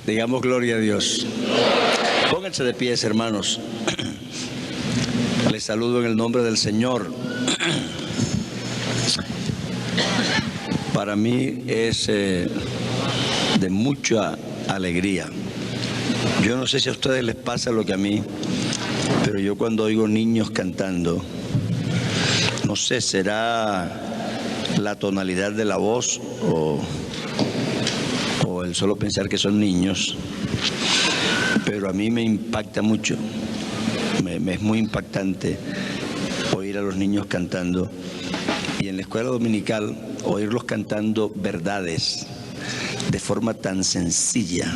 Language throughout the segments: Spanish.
Digamos gloria a Dios. Pónganse de pies, hermanos. Les saludo en el nombre del Señor. Para mí es de mucha alegría. Yo no sé si a ustedes les pasa lo que a mí, pero yo cuando oigo niños cantando, no sé, será la tonalidad de la voz o el solo pensar que son niños, pero a mí me impacta mucho, me es muy impactante oír a los niños cantando, y en la escuela dominical oírlos cantando verdades de forma tan sencilla.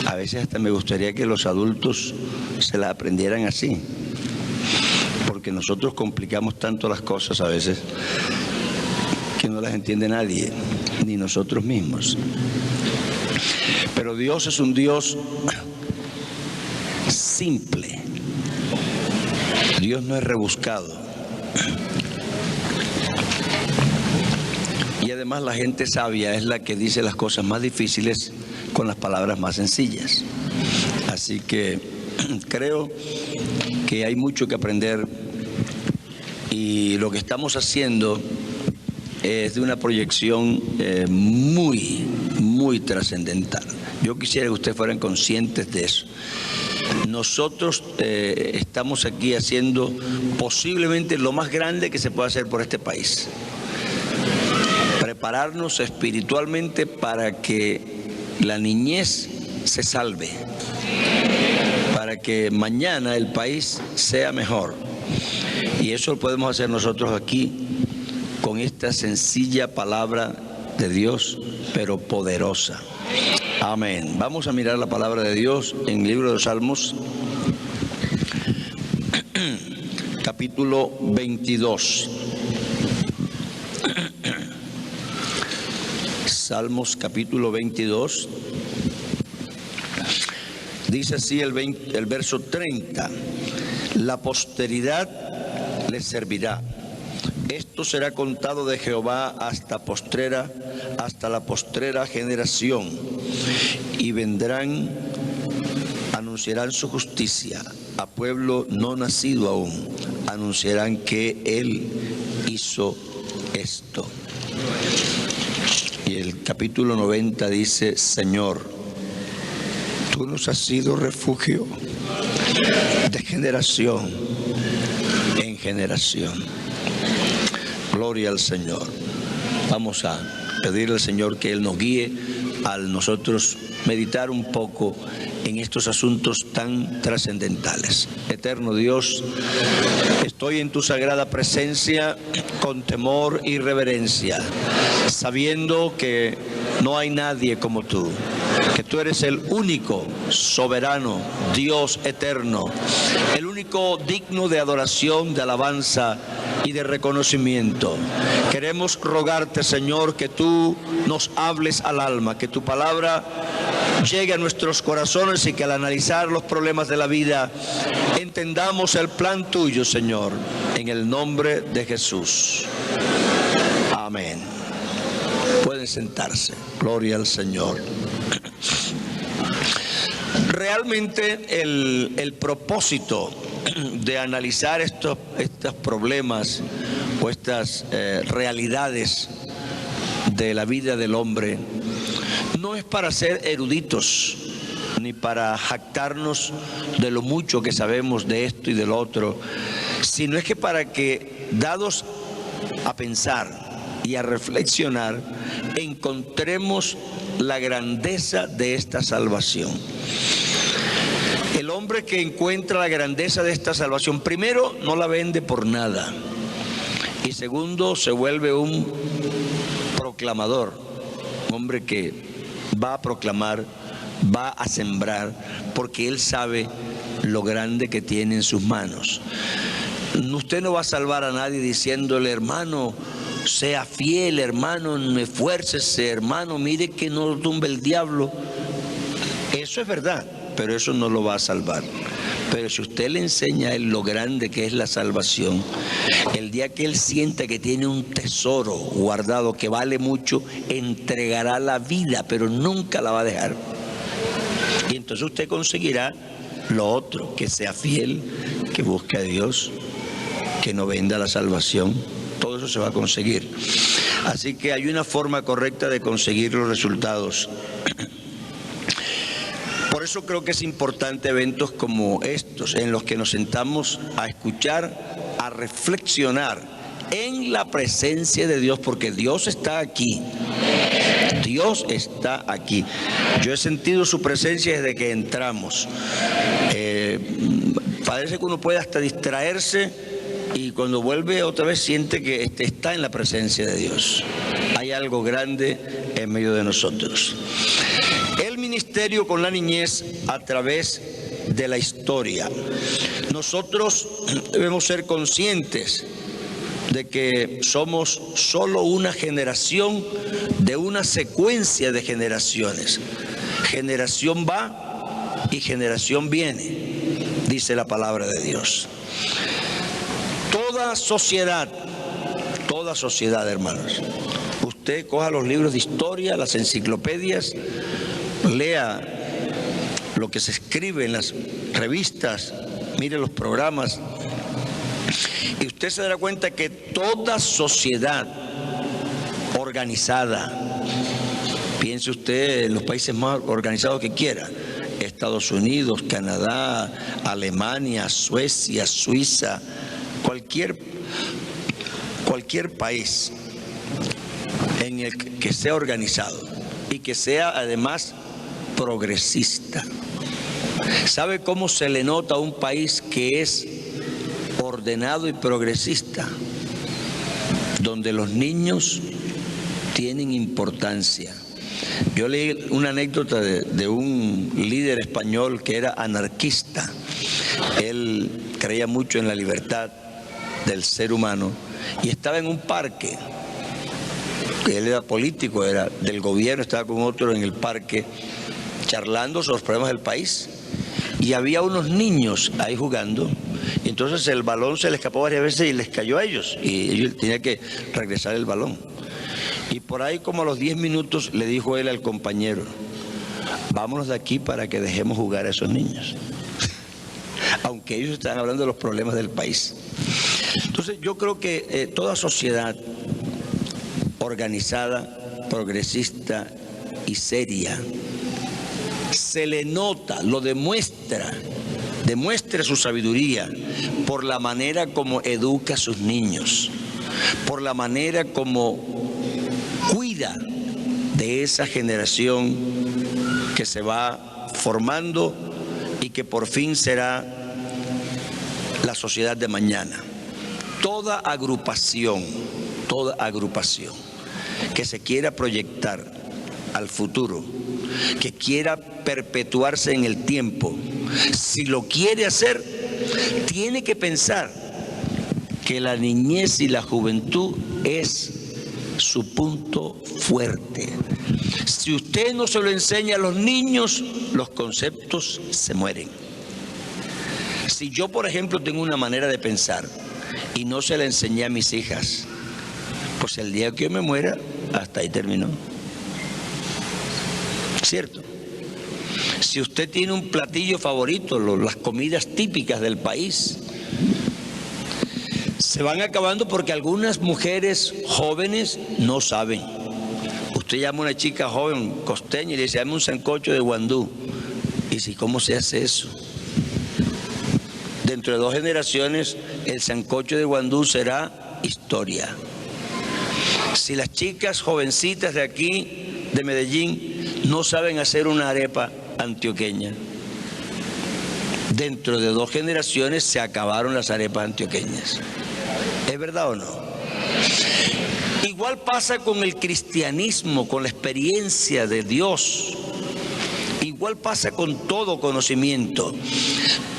A veces hasta me gustaría que los adultos se las aprendieran así, porque nosotros complicamos tanto las cosas a veces que no las entiende nadie, ni nosotros mismos. Pero Dios es un Dios simple. Dios no es rebuscado. Y además la gente sabia es la que dice las cosas más difíciles con las palabras más sencillas. Así que creo que hay mucho que aprender, y lo que estamos haciendo es de una proyección muy trascendental. Yo quisiera que ustedes fueran conscientes de eso. Nosotros estamos aquí haciendo posiblemente lo más grande que se puede hacer por este país. Prepararnos espiritualmente para que la niñez se salve, para que mañana el país sea mejor. Y eso lo podemos hacer nosotros aquí con esta sencilla palabra de Dios, pero poderosa. Amén. Vamos a mirar la palabra de Dios en el libro de los Salmos, capítulo 22. Salmos capítulo 22. Dice así el verso 30. La posteridad les servirá. Esto será contado de Jehová hasta la postrera generación. Y vendrán, anunciarán su justicia a pueblo no nacido aún. Anunciarán que Él hizo esto. Y el capítulo 90 dice: Señor, tú nos has sido refugio de generación en generación. Gloria al Señor. Vamos a pedirle al Señor que Él nos guíe al nosotros meditar un poco en estos asuntos tan trascendentales. Eterno Dios, estoy en tu sagrada presencia con temor y reverencia, sabiendo que no hay nadie como tú, que tú eres el único soberano Dios eterno, el único digno de adoración, de alabanza y de reconocimiento. Queremos rogarte, Señor, que tú nos hables al alma, que tu palabra llegue a nuestros corazones y que al analizar los problemas de la vida entendamos el plan tuyo, Señor, en el nombre de Jesús. Amén. Pueden sentarse. Gloria al Señor. Realmente el propósito de analizar estos problemas o estas realidades de la vida del hombre no es para ser eruditos ni para jactarnos de lo mucho que sabemos de esto y del otro, sino es que para que, dados a pensar y a reflexionar, encontremos la grandeza de esta salvación. El hombre que encuentra la grandeza de esta salvación, primero, no la vende por nada, y segundo, se vuelve un proclamador, un hombre que va a proclamar, va a sembrar, porque él sabe lo grande que tiene en sus manos. Usted no va a salvar a nadie diciéndole: hermano, sea fiel, hermano, esfuércese, hermano, mire que no lo tumbe el diablo. Eso es verdad, pero eso no lo va a salvar. Pero si usted le enseña a él lo grande que es la salvación, el día que él sienta que tiene un tesoro guardado que vale mucho, entregará la vida, pero nunca la va a dejar. Y entonces usted conseguirá lo otro, que sea fiel, que busque a Dios, que no venda la salvación. Todo eso se va a conseguir. Así que hay una forma correcta de conseguir los resultados. Por eso creo que es importante eventos como estos, en los que nos sentamos a escuchar, a reflexionar en la presencia de Dios, porque Dios está aquí. Dios está aquí. Yo he sentido su presencia desde que entramos. Parece que uno puede hasta distraerse y cuando vuelve otra vez siente que está en la presencia de Dios. Hay algo grande en medio de nosotros. El ministerio con la niñez a través de la historia. Nosotros debemos ser conscientes de que somos solo una generación de una secuencia de generaciones. Generación va y generación viene, dice la palabra de Dios. Toda sociedad, hermanos, usted coja los libros de historia, las enciclopedias, lea lo que se escribe en las revistas, mire los programas, y usted se dará cuenta que toda sociedad organizada, piense usted en los países más organizados que quiera, Estados Unidos, Canadá, Alemania, Suecia, Suiza, cualquier país en el que sea organizado y que sea además progresista. ¿Sabe cómo se le nota a un país que es ordenado y progresista? Donde los niños tienen importancia. Yo leí una anécdota de un líder español que era anarquista. Él creía mucho en la libertad del ser humano y estaba en un parque. Él era político, era del gobierno, estaba con otro en el parque charlando sobre los problemas del país. Y había unos niños ahí jugando, y entonces el balón se le escapó varias veces y les cayó a ellos, y ellos tenían que regresar el balón. Y por ahí como a los 10 minutos le dijo él al compañero: vámonos de aquí para que dejemos jugar a esos niños. Aunque ellos estaban hablando de los problemas del país. Entonces yo creo que toda sociedad organizada, progresista y seria, se le nota, lo demuestra su sabiduría por la manera como educa a sus niños, por la manera como cuida de esa generación que se va formando y que por fin será la sociedad de mañana. Toda agrupación que se quiera proyectar al futuro, que quiera perpetuarse en el tiempo, si lo quiere hacer, tiene que pensar que la niñez y la juventud es su punto fuerte. Si usted no se lo enseña a los niños, los conceptos se mueren. Si yo, por ejemplo, tengo una manera de pensar y no se la enseñé a mis hijas, pues el día que yo me muera, hasta ahí terminó. ¿Cierto? Si usted tiene un platillo favorito, las comidas típicas del país, se van acabando porque algunas mujeres jóvenes no saben. Usted llama a una chica joven costeña y le dice: dame un sancocho de guandú. Y dice: ¿cómo se hace eso? Dentro de 2 generaciones el sancocho de guandú será historia. Si las chicas jovencitas de aquí, de Medellín, no saben hacer una arepa antioqueña, dentro de 2 generaciones se acabaron las arepas antioqueñas. ¿Es verdad o no? Igual pasa con el cristianismo, con la experiencia de Dios. Igual pasa con todo conocimiento.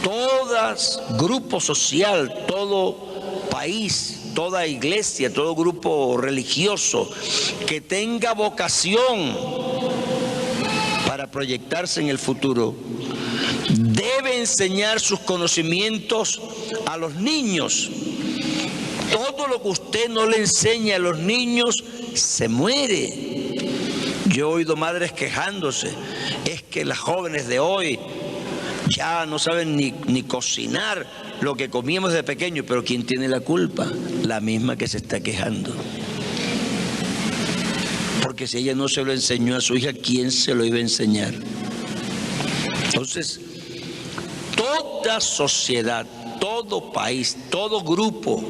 Todo grupo social, todo país, toda iglesia, todo grupo religioso que tenga vocación para proyectarse en el futuro, debe enseñar sus conocimientos a los niños. Todo lo que usted no le enseña a los niños se muere. Yo he oído madres quejándose, es que las jóvenes de hoy ya no saben ni cocinar lo que comíamos de pequeño, pero ¿quién tiene la culpa? La misma que se está quejando. Porque si ella no se lo enseñó a su hija, ¿quién se lo iba a enseñar? Entonces, toda sociedad, todo país, todo grupo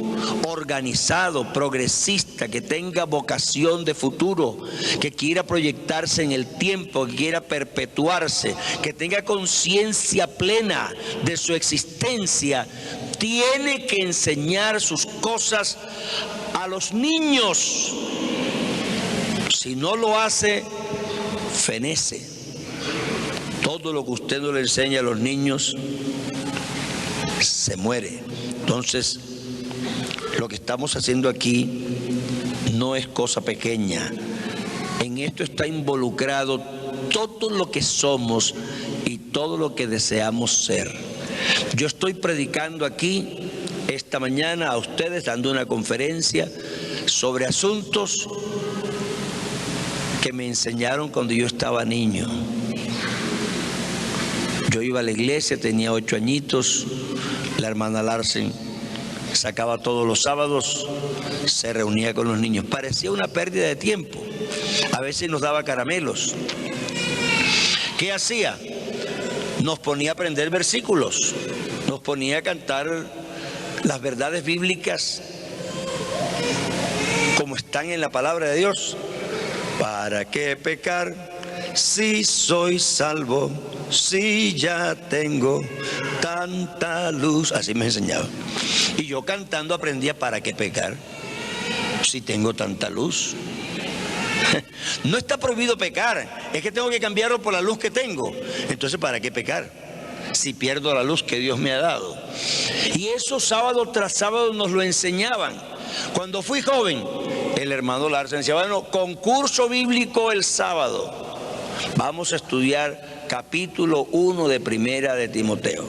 organizado, progresista, que tenga vocación de futuro, que quiera proyectarse en el tiempo, que quiera perpetuarse, que tenga conciencia plena de su existencia, tiene que enseñar sus cosas a los niños. Si no lo hace, fenece. Todo lo que usted no le enseña a los niños se muere. Entonces, lo que estamos haciendo aquí no es cosa pequeña. En esto está involucrado todo lo que somos y todo lo que deseamos ser. Yo estoy predicando aquí esta mañana a ustedes, dando una conferencia sobre asuntos que me enseñaron cuando yo estaba niño. Yo iba a la iglesia, tenía 8 añitos, la hermana Larsen sacaba todos los sábados, se reunía con los niños. Parecía una pérdida de tiempo. A veces nos daba caramelos. ¿Qué hacía? Nos ponía a aprender versículos, nos ponía a cantar las verdades bíblicas como están en la palabra de Dios. ¿Para qué pecar si soy salvo? Si ya tengo tanta luz. Así me enseñaba. Y yo cantando aprendía para qué pecar si tengo tanta luz. No está prohibido pecar, es que tengo que cambiarlo por la luz que tengo. Entonces, ¿para qué pecar si pierdo la luz que Dios me ha dado? Y eso sábado tras sábado nos lo enseñaban. Cuando fui joven, el hermano Larsen decía, bueno, concurso bíblico el sábado. Vamos a estudiar capítulo 1 de Primera de Timoteo.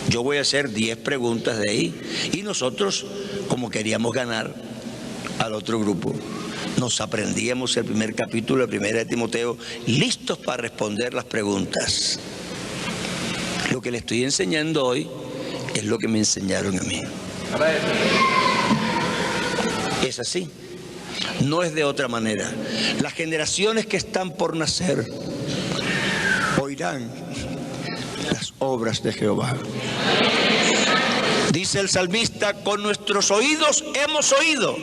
Yo voy a hacer 10 preguntas de ahí. Y nosotros, como queríamos ganar al otro grupo, nos aprendíamos el primer capítulo de Primera de Timoteo, listos para responder las preguntas. Lo que le estoy enseñando hoy es lo que me enseñaron a mí. Es así, no es de otra manera. Las generaciones que están por nacer oirán las obras de Jehová. Dice el salmista, con nuestros oídos hemos oído.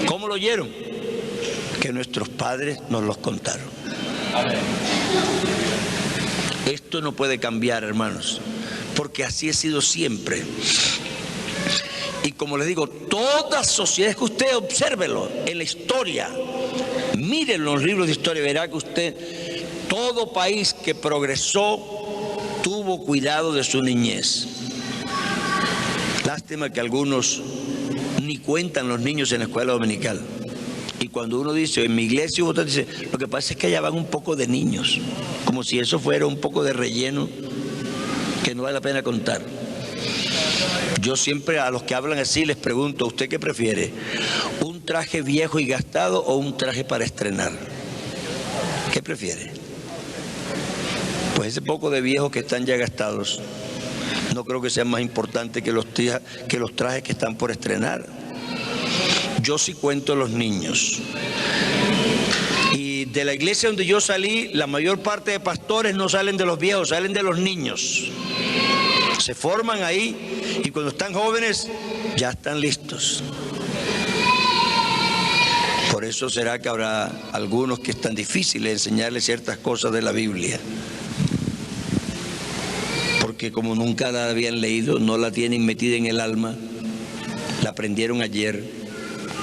¿Cómo lo oyeron? Que nuestros padres nos los contaron. Esto no puede cambiar, hermanos, porque así ha sido siempre. Y como les digo, toda sociedad, es que usted obsérvelo en la historia, mírenlo en los libros de historia, verá que usted, todo país que progresó tuvo cuidado de su niñez. Lástima que algunos ni cuentan los niños en la escuela dominical. Y cuando uno dice, en mi iglesia, otro dice, lo que pasa es que allá van un poco de niños, como si eso fuera un poco de relleno que no vale la pena contar. Yo siempre a los que hablan así les pregunto, ¿usted qué prefiere? ¿Un traje viejo y gastado o un traje para estrenar? ¿Qué prefiere? Pues ese poco de viejos que están ya gastados, no creo que sea más importante que los trajes que están por estrenar. Yo sí cuento los niños. Y de la iglesia donde yo salí, la mayor parte de pastores no salen de los viejos, salen de los niños. Se forman ahí y cuando están jóvenes ya están listos. Por eso será que habrá algunos que es tan difícil enseñarles ciertas cosas de la Biblia. Porque como nunca la habían leído, no la tienen metida en el alma, la aprendieron ayer.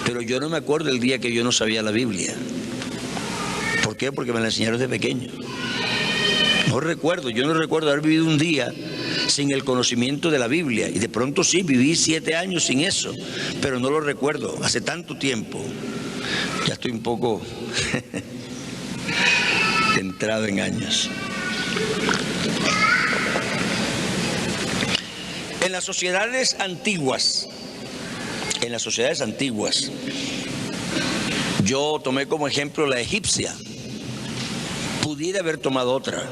Pero yo no me acuerdo el día que yo no sabía la Biblia. ¿Por qué? Porque me la enseñaron de pequeño. Yo no recuerdo haber vivido un día sin el conocimiento de la Biblia. Y de pronto sí, viví 7 años sin eso, pero no lo recuerdo, hace tanto tiempo. Ya estoy un poco entrado en años. En las sociedades antiguas, yo tomé como ejemplo la egipcia. pudiera haber tomado otra.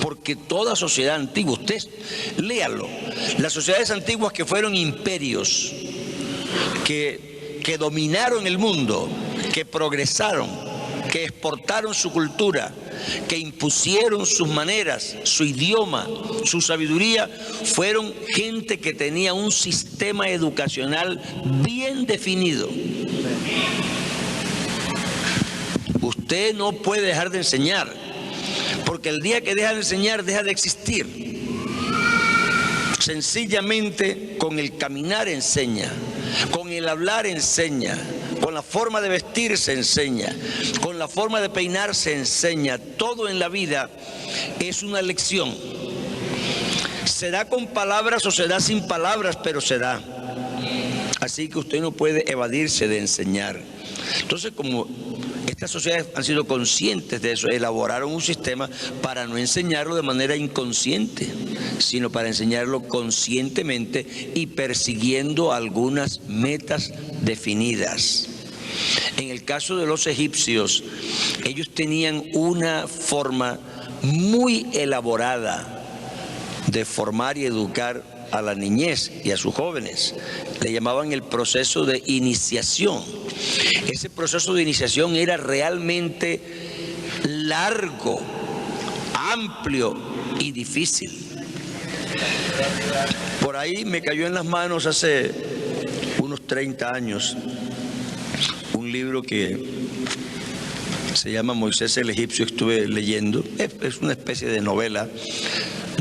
Porque toda sociedad antigua, usted léalo, las sociedades antiguas que fueron imperios, que dominaron el mundo, que progresaron, que exportaron su cultura, que impusieron sus maneras, su idioma, su sabiduría, fueron gente que tenía un sistema educacional bien definido. Usted no puede dejar de enseñar, porque el día que deja de enseñar, deja de existir. Sencillamente con el caminar enseña, con el hablar enseña, con la forma de vestirse enseña, con la forma de peinarse enseña. Todo en la vida es una lección. Se da con palabras o se da sin palabras, pero se da. Así que usted no puede evadirse de enseñar. Entonces, como estas sociedades han sido conscientes de eso, elaboraron un sistema para no enseñarlo de manera inconsciente, sino para enseñarlo conscientemente y persiguiendo algunas metas definidas. En el caso de los egipcios, ellos tenían una forma muy elaborada de formar y educar a la niñez y a sus jóvenes. Le llamaban el proceso de iniciación. Ese proceso de iniciación era realmente largo, amplio y difícil. Por ahí me cayó en las manos hace unos 30 años un libro que se llama Moisés el Egipcio. Estuve leyendo, es una especie de novela.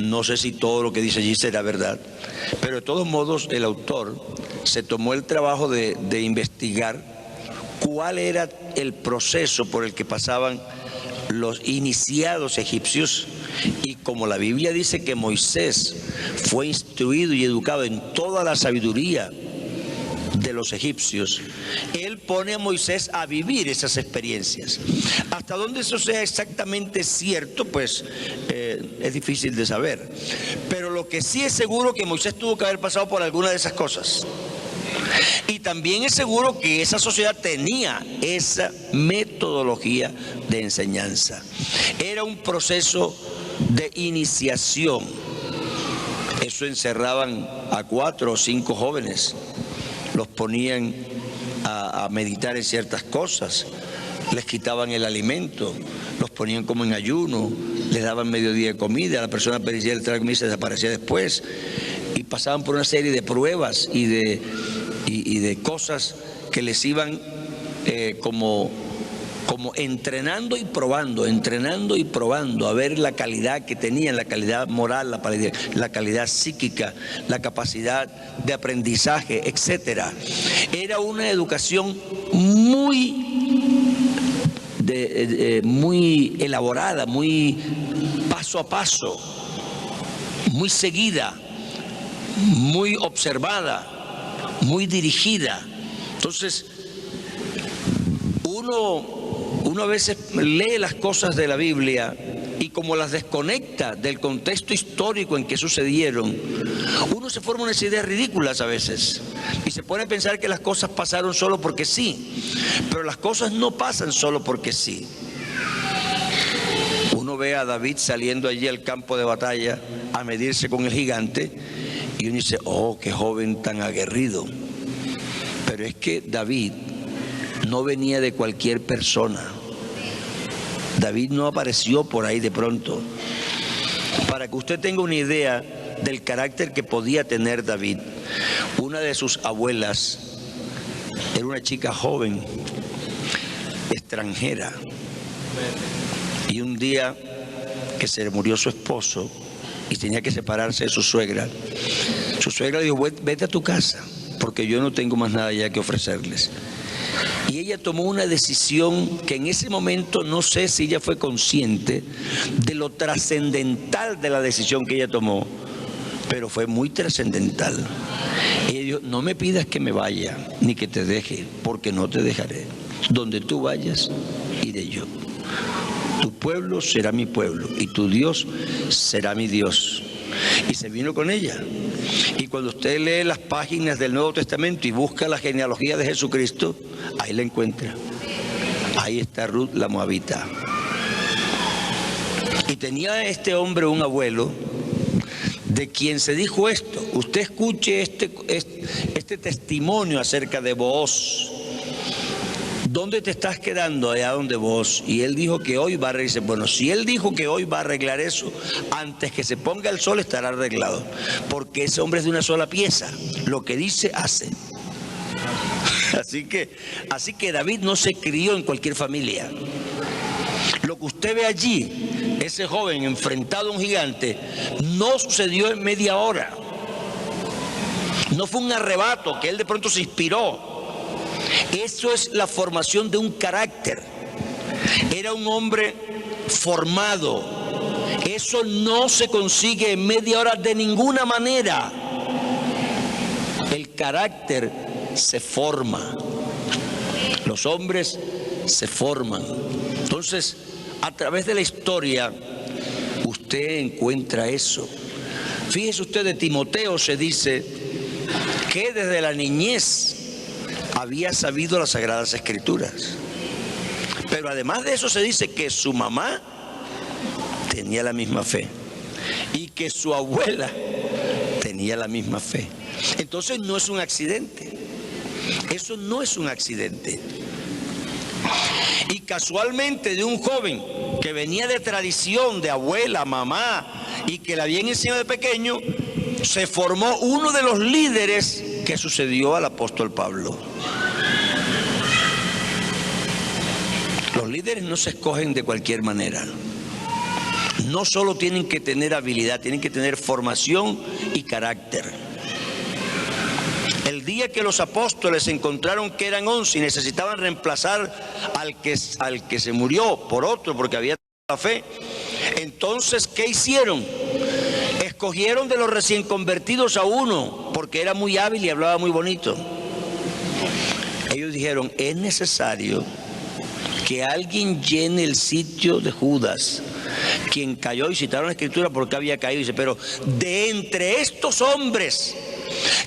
No sé si todo lo que dice allí será verdad, pero de todos modos el autor se tomó el trabajo de investigar cuál era el proceso por el que pasaban los iniciados egipcios. Y como la Biblia dice que Moisés fue instruido y educado en toda la sabiduría de los egipcios, él pone a Moisés a vivir esas experiencias. Hasta dónde eso sea exactamente cierto, pues es difícil de saber. Pero lo que sí es seguro que Moisés tuvo que haber pasado por alguna de esas cosas. Y también es seguro que esa sociedad tenía esa metodología de enseñanza. Era un proceso de iniciación. Eso encerraban a 4 o 5 jóvenes. Los ponían a meditar en ciertas cosas, les quitaban el alimento, los ponían como en ayuno, les daban mediodía de comida, la persona perecía el trago y se desaparecía después, y pasaban por una serie de pruebas y de cosas que les iban como entrenando y probando, a ver la calidad que tenían, la calidad moral, la calidad psíquica, la capacidad de aprendizaje, etcétera. Era una educación muy elaborada, muy paso a paso, muy seguida, muy observada, muy dirigida. Entonces, uno a veces lee las cosas de la Biblia y como las desconecta del contexto histórico en que sucedieron, uno se forma unas ideas ridículas a veces y se pone a pensar que las cosas pasaron solo porque sí, pero las cosas no pasan solo porque sí. Uno ve a David saliendo allí al campo de batalla a medirse con el gigante y uno dice, oh, qué joven tan aguerrido. Pero es que David no venía de cualquier persona. David no apareció por ahí de pronto. Para que usted tenga una idea del carácter que podía tener David, una de sus abuelas era una chica joven, extranjera, y un día que se le murió su esposo y tenía que separarse de su suegra le dijo, vete a tu casa, porque yo no tengo más nada ya que ofrecerles. Y ella tomó una decisión que en ese momento no sé si ella fue consciente de lo trascendental de la decisión que ella tomó, pero fue muy trascendental. Ella dijo, no me pidas que me vaya ni que te deje, porque no te dejaré. Donde tú vayas, iré yo. Tu pueblo será mi pueblo y tu Dios será mi Dios. Y se vino con ella. Y cuando usted lee las páginas del Nuevo Testamento y busca la genealogía de Jesucristo, ahí la encuentra. Ahí está Ruth la Moabita. tenía este hombre un abuelo de quien se dijo esto. Usted escuche este testimonio acerca de Booz. ¿Dónde te estás quedando? Allá donde Booz. Y él dijo que hoy va a arreglar. Bueno, si él dijo que hoy va a arreglar eso, antes que se ponga el sol estará arreglado. Porque ese hombre es de una sola pieza. Lo que dice, hace. Así que David no se crió en cualquier familia. Lo que usted ve allí, ese joven enfrentado a un gigante, no sucedió en media hora. No fue un arrebato que él de pronto se inspiró. Eso es la formación de un carácter. Era un hombre formado. Eso no se consigue en media hora de ninguna manera. El carácter se forma. Los hombres se forman. Entonces, a través de la historia, usted encuentra eso. Fíjese usted, de Timoteo se dice que desde la niñez había sabido las Sagradas Escrituras. Pero además de eso se dice que su mamá tenía la misma fe y que su abuela tenía la misma fe. Entonces no es un accidente. Eso no es un accidente. Y casualmente de un joven que venía de tradición de abuela, mamá, y que la habían enseñado de pequeño, se formó uno de los líderes que sucedió al apóstol Pablo. Los líderes no se escogen de cualquier manera. No solo tienen que tener habilidad, tienen que tener formación y carácter. El día que los apóstoles encontraron que eran 11 y necesitaban reemplazar al que se murió por otro porque había la fe, entonces, ¿qué hicieron? Escogieron de los recién convertidos a uno porque era muy hábil y hablaba muy bonito. Ellos dijeron, es necesario que alguien llene el sitio de Judas, quien cayó, y citaron la escritura porque había caído. Dice, pero de entre estos hombres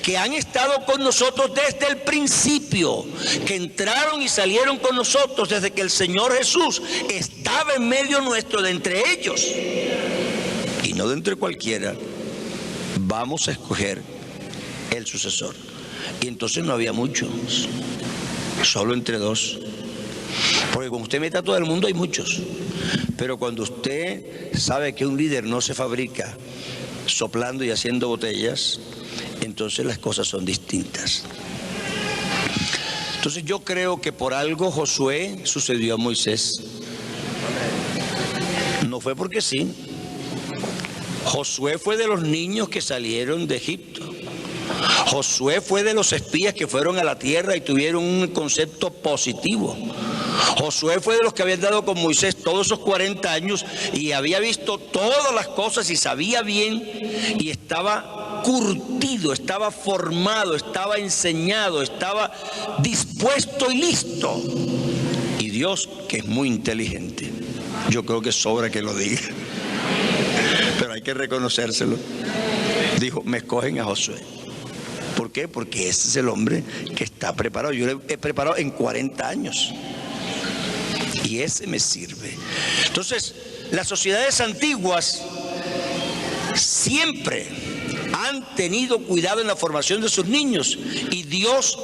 que han estado con nosotros desde el principio, que entraron y salieron con nosotros desde que el Señor Jesús estaba en medio nuestro, de entre ellos, y no de entre cualquiera, vamos a escoger el sucesor. Y entonces no había muchos, solo entre 2. Porque cuando usted mete a todo el mundo hay muchos. Pero cuando usted sabe que un líder no se fabrica soplando y haciendo botellas, entonces las cosas son distintas. Entonces yo creo que por algo Josué sucedió a Moisés. No fue porque sí. Josué fue de los niños que salieron de Egipto. Josué fue de los espías que fueron a la tierra y tuvieron un concepto positivo. Josué fue de los que habían dado con Moisés todos esos 40 años y había visto todas las cosas y sabía bien y estaba curtido, estaba formado, estaba enseñado, estaba dispuesto y listo. Y Dios, que es muy inteligente, yo creo que sobra que lo diga, pero hay que reconocérselo, dijo, me escogen a Josué. ¿Por qué? Porque ese es el hombre que está preparado. Yo lo he preparado en 40 años. Y ese me sirve. Entonces, las sociedades antiguas siempre han tenido cuidado en la formación de sus niños. Y Dios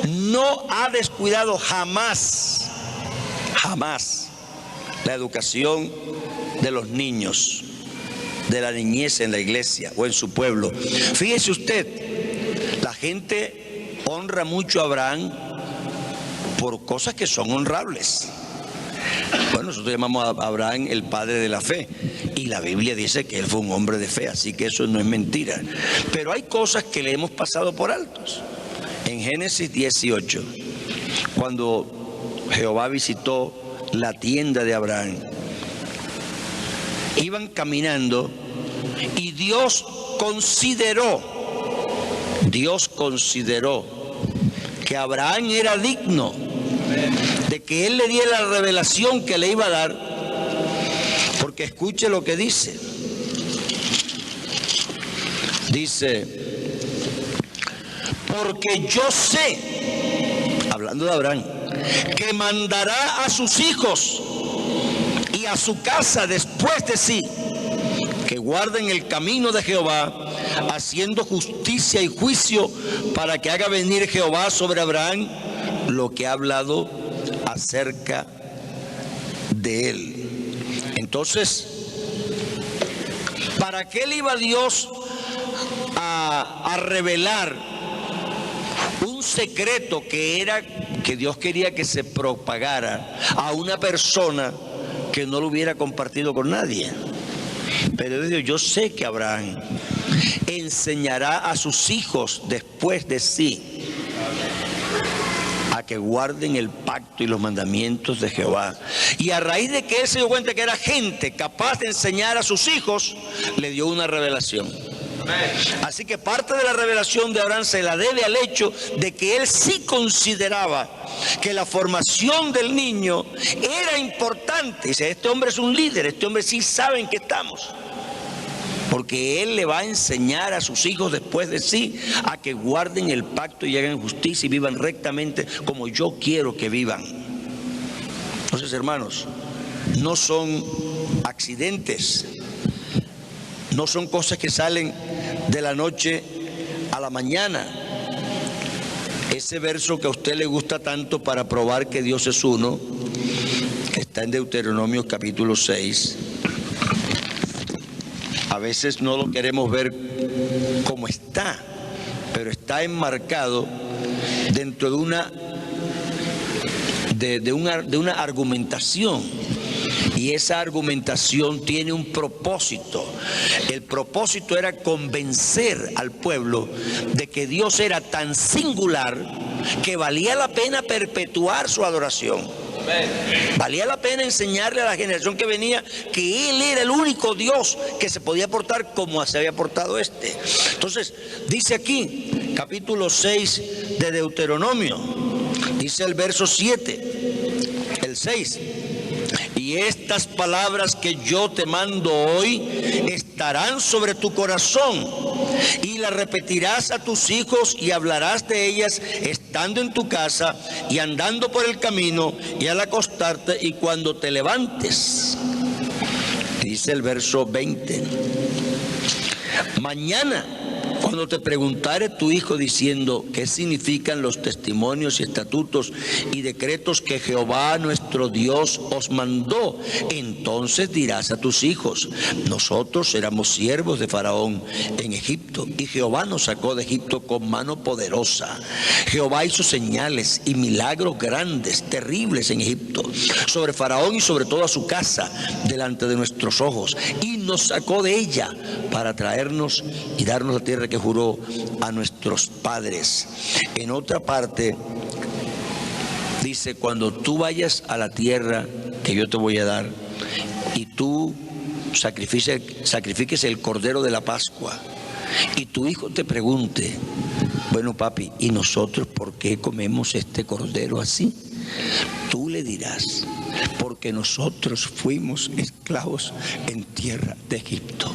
no ha descuidado jamás la educación de los niños, de la niñez en la iglesia o en su pueblo. Fíjese usted, la gente honra mucho a Abraham por cosas que son honrables. Bueno, nosotros llamamos a Abraham el padre de la fe y la Biblia dice que él fue un hombre de fe, así que eso no es mentira. Pero hay cosas que le hemos pasado por altos. En Génesis 18, cuando Jehová visitó la tienda de Abraham, iban caminando y Dios consideró que Abraham era digno de que él le diera la revelación que le iba a dar, porque escuche lo que dice. Dice, porque yo sé, hablando de Abraham, que mandará a sus hijos y y a su casa después de sí, que guarden el camino de Jehová, haciendo justicia y juicio, para que haga venir Jehová sobre Abraham lo que ha hablado acerca de él. Entonces, ¿para qué le iba Dios a revelar un secreto que Dios quería que se propagara a una persona que no lo hubiera compartido con nadie? Pero Dios dijo: yo sé que Abraham enseñará a sus hijos después de sí a que guarden el pacto y los mandamientos de Jehová. Y a raíz de que él se dio cuenta que era gente capaz de enseñar a sus hijos, le dio una revelación. Así que parte de la revelación de Abraham se la debe al hecho de que él sí consideraba que la formación del niño era importante. Dice: este hombre es un líder, este hombre sí sabe en qué estamos, porque él le va a enseñar a sus hijos después de sí a que guarden el pacto y hagan justicia y vivan rectamente como yo quiero que vivan. Entonces, hermanos, no son accidentes, no son cosas que salen de la noche a la mañana. Ese verso que a usted le gusta tanto para probar que Dios es uno, que está en Deuteronomio capítulo 6, a veces no lo queremos ver como está, pero está enmarcado dentro de una argumentación. Y esa argumentación tiene un propósito. El propósito era convencer al pueblo de que Dios era tan singular que valía la pena perpetuar su adoración. Valía la pena enseñarle a la generación que venía que Él era el único Dios que se podía portar como se había portado este. Entonces, dice aquí, capítulo 6 de Deuteronomio, dice el verso 7, el 6: y estas palabras que yo te mando hoy estarán sobre tu corazón, y las repetirás a tus hijos y hablarás de ellas estando en tu casa y andando por el camino y al acostarte y cuando te levantes. Dice el verso 20: mañana, cuando te preguntare tu hijo diciendo qué significan los testimonios y estatutos y decretos que Jehová nuestro Dios os mandó, entonces dirás a tus hijos: nosotros éramos siervos de Faraón en Egipto, y Jehová nos sacó de Egipto con mano poderosa. Jehová hizo señales y milagros grandes, terribles en Egipto, sobre Faraón y sobre toda su casa, delante de nuestros ojos, y nos sacó de ella para traernos y darnos la tierra que juró a nuestros padres. En otra parte dice: cuando tú vayas a la tierra que yo te voy a dar y tú sacrifiques el cordero de la Pascua y tu hijo te pregunte: bueno, papi, ¿y nosotros por qué comemos este cordero así? Tú le dirás: porque nosotros fuimos esclavos en tierra de Egipto,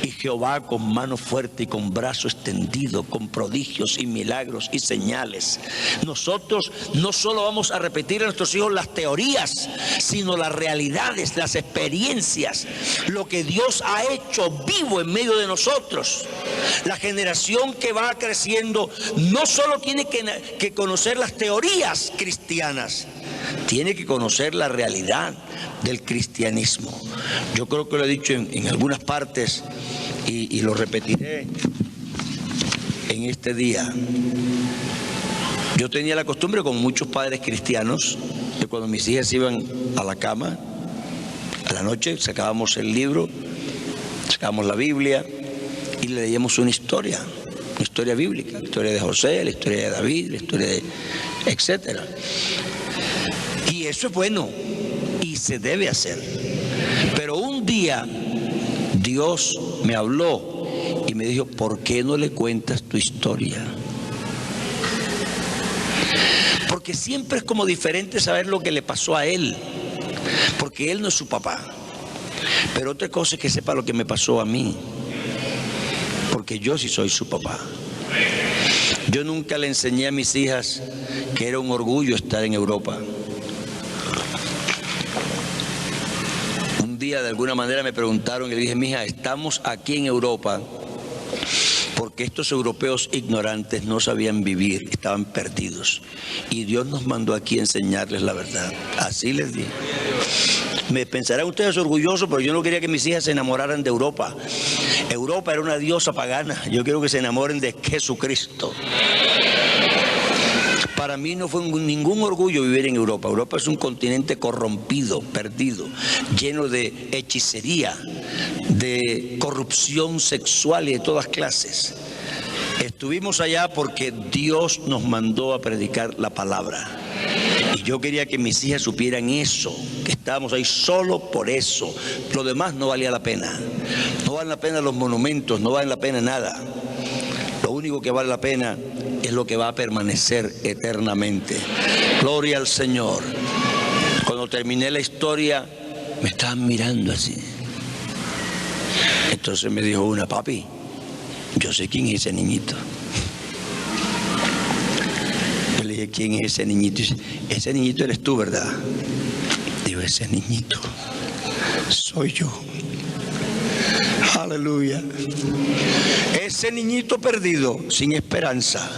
y Jehová con mano fuerte y con brazo extendido, con prodigios y milagros y señales. Nosotros no solo vamos a repetir a nuestros hijos las teorías, sino las realidades, las experiencias, lo que Dios ha hecho vivo en medio de nosotros. La generación que va creciendo no solo tiene que conocer las teorías cristianas, tiene que conocer la realidad del cristianismo. Yo creo que lo he dicho en algunas partes y lo repetiré en este día. Yo tenía la costumbre, como muchos padres cristianos, que cuando mis hijas iban a la cama, a la noche, sacábamos el libro, sacábamos la Biblia y le leíamos una historia bíblica, la historia de José, la historia de David, la historia de etcétera. Y eso es bueno y se debe hacer. Pero un día Dios me habló y me dijo: ¿por qué no le cuentas tu historia? Porque siempre es como diferente saber lo que le pasó a él, porque él no es su papá. Pero otra cosa es que sepa lo que me pasó a mí, porque yo sí soy su papá. Yo nunca le enseñé a mis hijas que era un orgullo estar en Europa. día de alguna manera me preguntaron y le dije, mija, estamos aquí en Europa porque estos europeos ignorantes no sabían vivir, estaban perdidos. Y Dios nos mandó aquí a enseñarles la verdad. Así les dije. Me pensarán ustedes orgullosos, pero yo no quería que mis hijas se enamoraran de Europa. Europa era una diosa pagana. Yo quiero que se enamoren de Jesucristo. Para mí no fue ningún orgullo vivir en Europa. Europa es un continente corrompido, perdido, lleno de hechicería, de corrupción sexual y de todas clases. Estuvimos allá porque Dios nos mandó a predicar la palabra. Y yo quería que mis hijas supieran eso, que estábamos ahí solo por eso. Lo demás no valía la pena. No valen la pena los monumentos, no valen la pena nada. Lo único que vale la pena es lo que va a permanecer eternamente. Gloria al Señor. Cuando terminé la historia, me estaban mirando así. Entonces me dijo una, papi, yo sé quién es ese niñito. Yo le dije, ¿quién es ese niñito? Dice, ese niñito eres tú, ¿verdad? Digo, ese niñito soy yo. Aleluya. Ese niñito perdido, sin esperanza,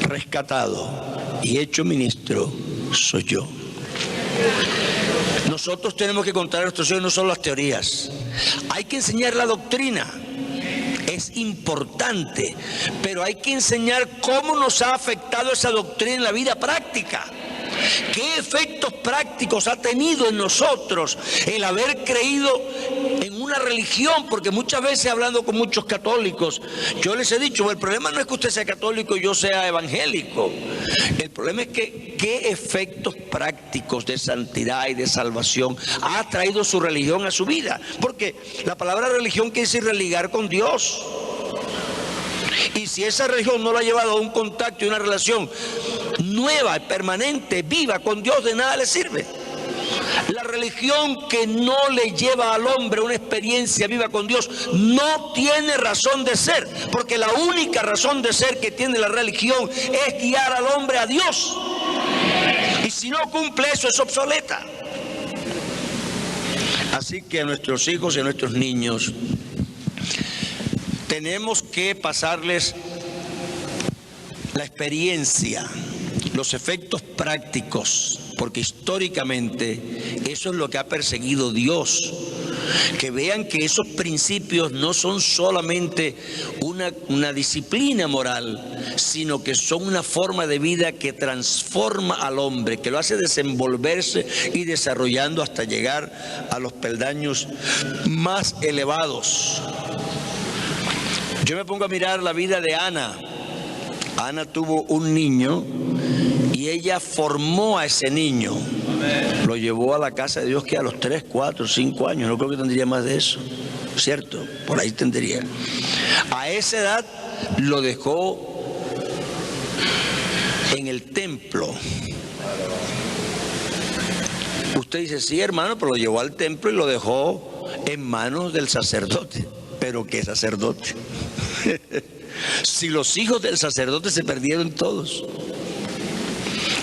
rescatado y hecho ministro, soy yo. Nosotros tenemos que contar a nuestros hijos no solo las teorías, hay que enseñar la doctrina. Es importante, pero hay que enseñar cómo nos ha afectado esa doctrina en la vida práctica. ¿Qué efectos prácticos ha tenido en nosotros el haber creído en una religión? Porque muchas veces, hablando con muchos católicos, yo les he dicho, el problema no es que usted sea católico y yo sea evangélico. El problema es que qué efectos prácticos de santidad y de salvación ha traído su religión a su vida. Porque la palabra religión quiere decir religar con Dios. Y si esa religión no la ha llevado a un contacto y una relación nueva, permanente, viva con Dios, de nada le sirve. La religión que no le lleva al hombre una experiencia viva con Dios no tiene razón de ser, porque la única razón de ser que tiene la religión es guiar al hombre a Dios. Y si no cumple eso, es obsoleta. Así que a nuestros hijos y a nuestros niños tenemos que pasarles la experiencia, los efectos prácticos, porque históricamente eso es lo que ha perseguido Dios. Que vean que esos principios no son solamente una disciplina moral, sino que son una forma de vida que transforma al hombre, que lo hace desenvolverse y desarrollando hasta llegar a los peldaños más elevados. Yo me pongo a mirar la vida de Ana. Ana tuvo un niño y ella formó a ese niño. Lo llevó a la casa de Dios que a los 3, 4, 5 años, no creo que tendría más de eso, ¿cierto? Por ahí tendría. A esa edad lo dejó en el templo. Usted dice, sí, hermano, pero lo llevó al templo y lo dejó en manos del sacerdote. ¿Pero qué sacerdote? Si los hijos del sacerdote se perdieron todos.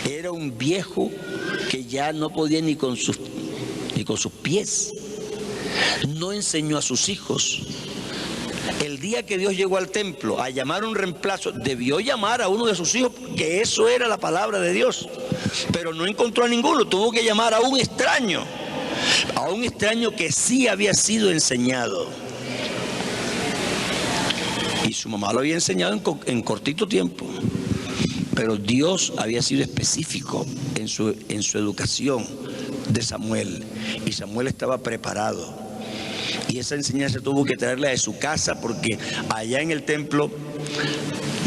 Era un viejo que ya no podía ni con sus pies. No enseñó a sus hijos. El día que Dios llegó al templo a llamar un reemplazo, debió llamar a uno de sus hijos, porque eso era la palabra de Dios. Pero no encontró a ninguno, tuvo que llamar a un extraño que sí había sido enseñado. Y su mamá lo había enseñado en cortito tiempo. Pero Dios había sido específico en su educación de Samuel. Y Samuel estaba preparado. Y esa enseñanza tuvo que traerla de su casa, porque allá en el templo,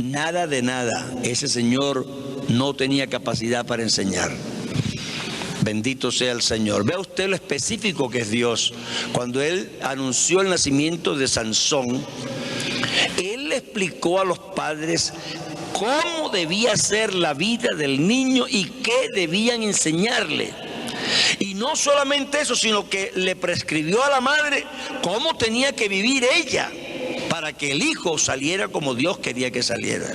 nada de nada. Ese señor no tenía capacidad para enseñar. Bendito sea el Señor. Vea usted lo específico que es Dios. Cuando Él anunció el nacimiento de Sansón, Él le explicó a los padres cómo debía ser la vida del niño y qué debían enseñarle. Y no solamente eso, sino que le prescribió a la madre cómo tenía que vivir ella para que el hijo saliera como Dios quería que saliera.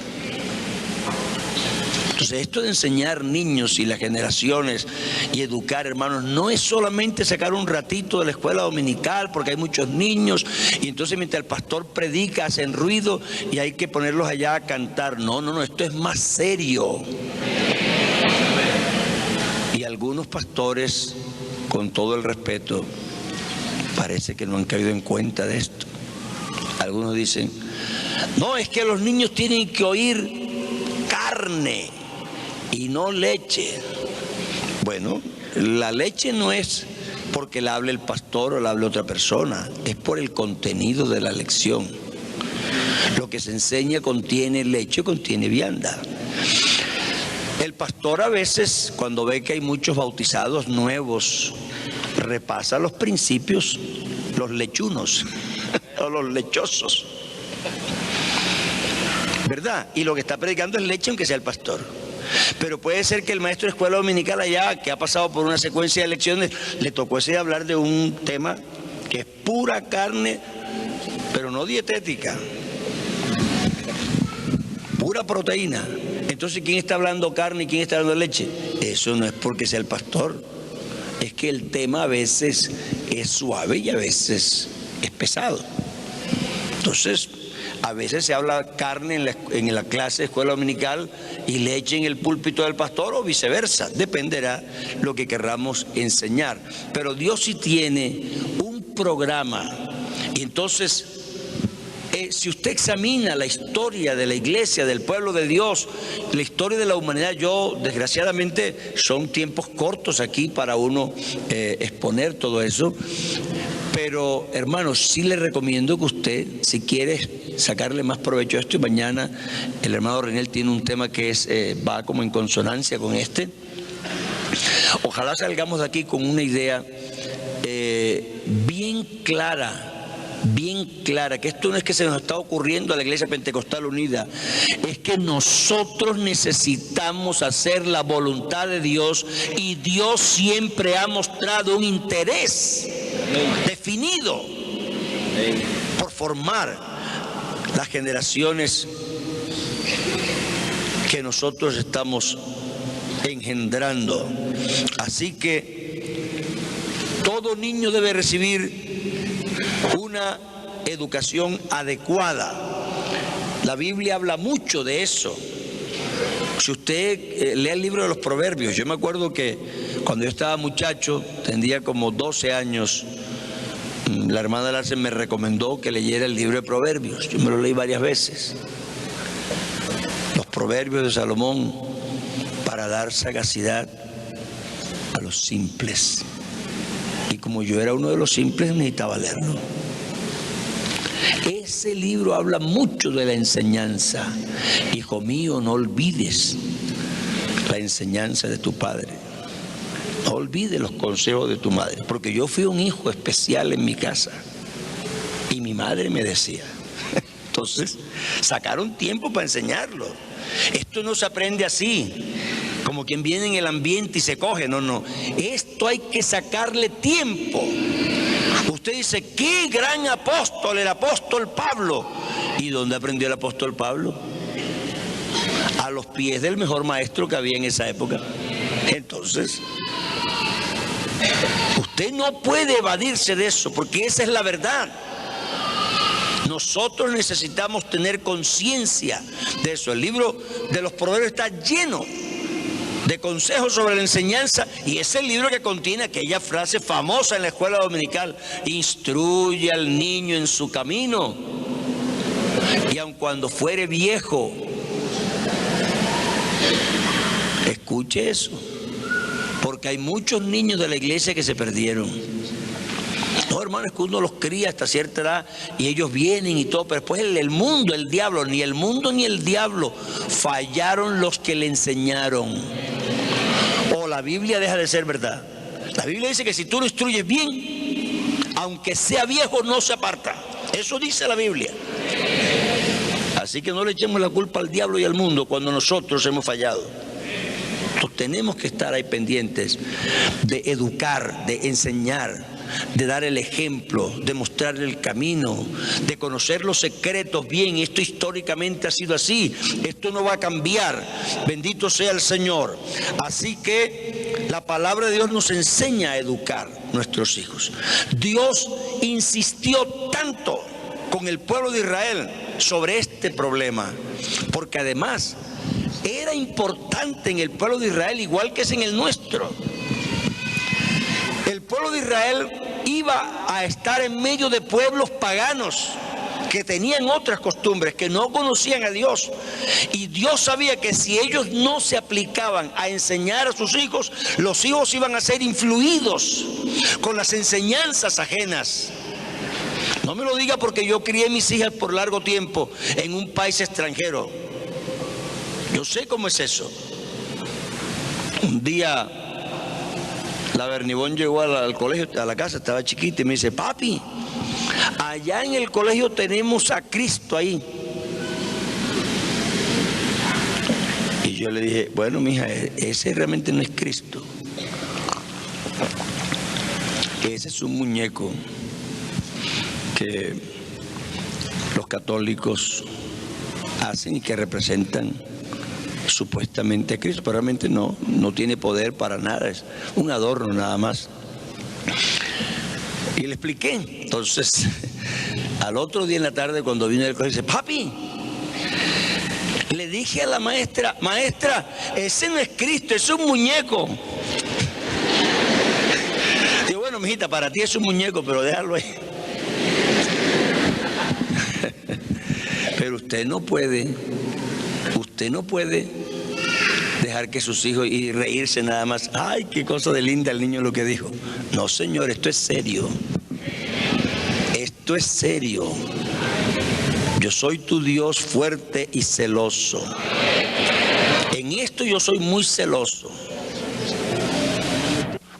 Entonces Entonces, esto de enseñar niños y las generaciones y educar, hermanos, no es solamente sacar un ratito de la escuela dominical porque hay muchos niños y entonces mientras el pastor predica hacen ruido y hay que ponerlos allá a cantar. No, esto es más serio. Y algunos pastores, con todo el respeto, parece que no han caído en cuenta de esto. Algunos dicen, no, es que los niños tienen que oír carne y no leche. Bueno, la leche no es porque la hable el pastor o la hable otra persona, es por el contenido de la lección. Lo que se enseña contiene leche, contiene vianda. El pastor a veces, cuando ve que hay muchos bautizados nuevos, repasa los principios, los lechunos o los lechosos, ¿verdad? Y lo que está predicando es leche, aunque sea el pastor. Pero puede ser que el maestro de escuela dominical allá, que ha pasado por una secuencia de lecciones, le tocó ese hablar de un tema que es pura carne, pero no dietética, pura proteína. Entonces, ¿quién está hablando carne y quién está hablando leche? Eso no es porque sea el pastor, es que el tema a veces es suave y a veces es pesado. Entonces, a veces se habla carne en la clase de escuela dominical y leche en el púlpito del pastor o viceversa. Dependerá lo que querramos enseñar. Pero Dios sí tiene un programa. Y entonces, si usted examina la historia de la iglesia, del pueblo de Dios, la historia de la humanidad, desgraciadamente, son tiempos cortos aquí para uno exponer todo eso. Pero, hermanos, sí le recomiendo que usted, si quiere sacarle más provecho a esto, y mañana el hermano Reniel tiene un tema que va como en consonancia con este. Ojalá salgamos de aquí con una idea bien clara, que esto no es que se nos está ocurriendo a la Iglesia Pentecostal Unida, es que nosotros necesitamos hacer la voluntad de Dios y Dios siempre ha mostrado un interés definido por formar las generaciones que nosotros estamos engendrando. Así que todo niño debe recibir una educación adecuada. La Biblia habla mucho de eso. Si usted lee el libro de los Proverbios, yo me acuerdo que cuando yo estaba muchacho, tendría como 12 años, la hermana Larsen me recomendó que leyera el libro de Proverbios. Yo me lo leí varias veces. Los Proverbios de Salomón, para dar sagacidad a los simples. Y como yo era uno de los simples, necesitaba leerlo. Ese libro habla mucho de la enseñanza. Hijo mío, no olvides la enseñanza de tu padre. No olvides los consejos de tu madre. Porque yo fui un hijo especial en mi casa. Y mi madre me decía. Entonces, sacaron tiempo para enseñarlo. Esto no se aprende así, como quien viene en el ambiente y se coge. No. Esto hay que sacarle tiempo. Usted dice, qué gran apóstol, el apóstol Pablo. ¿Y dónde aprendió el apóstol Pablo? A los pies del mejor maestro que había en esa época. Entonces, usted no puede evadirse de eso, porque esa es la verdad. Nosotros necesitamos tener conciencia de eso. El libro de los Proverbios está lleno de consejos sobre la enseñanza, y es el libro que contiene aquella frase famosa en la escuela dominical: instruye al niño en su camino, y aun cuando fuere viejo. Escuche eso, porque hay muchos niños de la iglesia que se perdieron. No, hermano, es que uno los cría hasta cierta edad y ellos vienen y todo, pero después el mundo, el diablo, ni el mundo ni el diablo, fallaron los que le enseñaron. O la Biblia deja de ser verdad. La Biblia dice que si tú lo instruyes bien, aunque sea viejo, no se aparta. Eso dice la Biblia. Así que no le echemos la culpa al diablo y al mundo cuando nosotros hemos fallado. Entonces tenemos que estar ahí pendientes de educar, de enseñar. de dar el ejemplo, de mostrar el camino, de conocer los secretos bien. Esto históricamente ha sido así, esto no va a cambiar, bendito sea el Señor. Así que la palabra de Dios nos enseña a educar a nuestros hijos. Dios insistió tanto con el pueblo de Israel sobre este problema, porque además era importante en el pueblo de Israel, igual que es en el nuestro. El pueblo de Israel iba a estar en medio de pueblos paganos que tenían otras costumbres, que no conocían a Dios. Y Dios sabía que si ellos no se aplicaban a enseñar a sus hijos, los hijos iban a ser influidos con las enseñanzas ajenas. No me lo diga porque yo crié mis hijas por largo tiempo en un país extranjero. Yo sé cómo es eso. Un día la Bernibón llegó al colegio, a la casa, estaba chiquita y me dice: papi, allá en el colegio tenemos a Cristo ahí. Y yo le dije: bueno, mija, ese realmente no es Cristo. Ese es un muñeco que los católicos hacen y que representan supuestamente a Cristo, pero realmente no tiene poder para nada, es un adorno nada más. Y le expliqué. Entonces, al otro día en la tarde, cuando vine del colegio, dice: papi, le dije a la maestra: maestra, ese no es Cristo, es un muñeco. Digo: bueno, mijita, para ti es un muñeco, pero déjalo ahí. Pero usted no puede dejar que sus hijos y reírse nada más. Ay, qué cosa de linda el niño lo que dijo. No, señor, esto es serio. Esto es serio. Yo soy tu Dios fuerte y celoso. En esto yo soy muy celoso.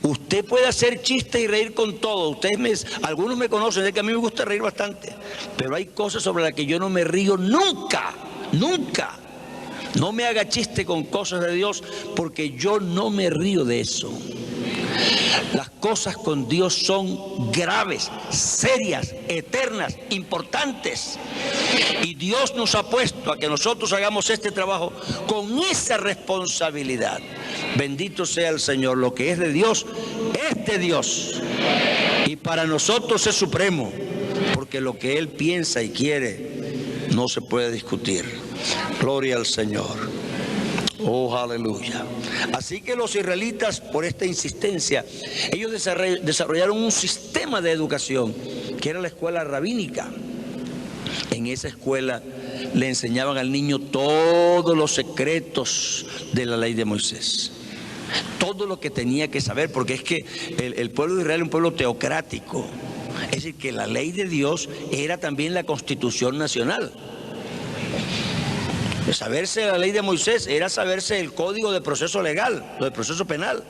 Usted puede hacer chistes y reír con todo. Algunos me conocen, es que a mí me gusta reír bastante. Pero hay cosas sobre las que yo no me río nunca, nunca. No me haga chiste con cosas de Dios, porque yo no me río de eso. Las cosas con Dios son graves, serias, eternas, importantes. Y Dios nos ha puesto a que nosotros hagamos este trabajo con esa responsabilidad. Bendito sea el Señor. Lo que es de Dios, es de Dios. Y para nosotros es supremo, porque lo que Él piensa y quiere no se puede discutir. Gloria al Señor. Oh, aleluya. Así que los israelitas, por esta insistencia, ellos desarrollaron un sistema de educación que era la escuela rabínica. En esa escuela le enseñaban al niño todos los secretos de la ley de Moisés, todo lo que tenía que saber, porque es que el pueblo de Israel es un pueblo teocrático. Es decir, que la ley de Dios era también la constitución nacional. Saberse la ley de Moisés era saberse el código de proceso legal, lo de proceso penal.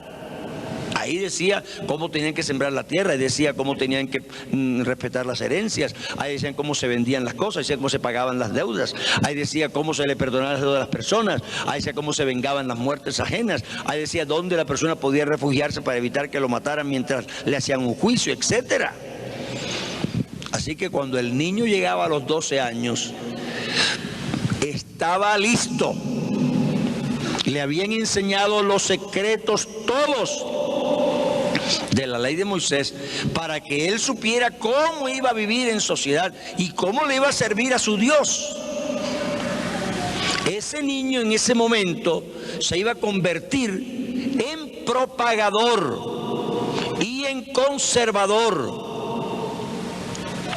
Ahí decía cómo tenían que sembrar la tierra, ahí decía cómo tenían que respetar las herencias, ahí decían cómo se vendían las cosas, ahí decía cómo se pagaban las deudas, ahí decía cómo se le perdonaban las deudas a las personas, ahí decía cómo se vengaban las muertes ajenas, ahí decía dónde la persona podía refugiarse para evitar que lo mataran mientras le hacían un juicio, etcétera. Así que cuando el niño llegaba a los 12 años, estaba listo. Le habían enseñado los secretos todos de la ley de Moisés para que él supiera cómo iba a vivir en sociedad y cómo le iba a servir a su Dios. Ese niño en ese momento se iba a convertir en propagador y en conservador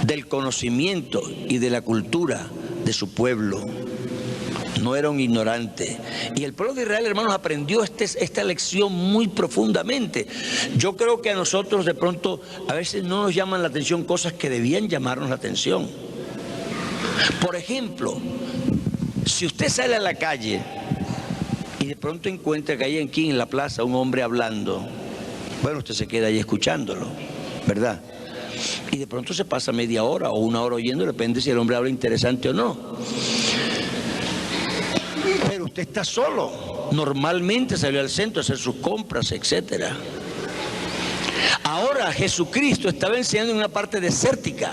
del conocimiento y de la cultura de su pueblo. No era un ignorante. Y el pueblo de Israel, hermanos, aprendió esta lección muy profundamente. Yo creo que a nosotros de pronto a veces no nos llaman la atención cosas que debían llamarnos la atención. Por ejemplo, si usted sale a la calle y de pronto encuentra que hay aquí en la plaza un hombre hablando, bueno, usted se queda ahí escuchándolo, ¿verdad? Y de pronto se pasa media hora o una hora oyendo, depende si el hombre habla interesante o no. Pero usted está solo, normalmente salió al centro a hacer sus compras, etcétera. Ahora Jesucristo estaba enseñando en una parte desértica,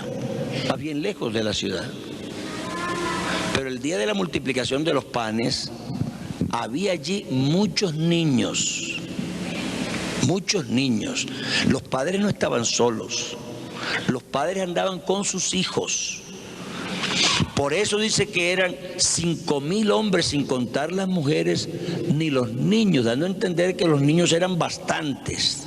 más bien lejos de la ciudad. Pero el día de la multiplicación de los panes, había allí muchos niños. Muchos niños. Los padres no estaban solos. Los padres andaban con sus hijos. Por eso dice que eran 5.000 hombres, sin contar las mujeres ni los niños, dando a entender que los niños eran bastantes.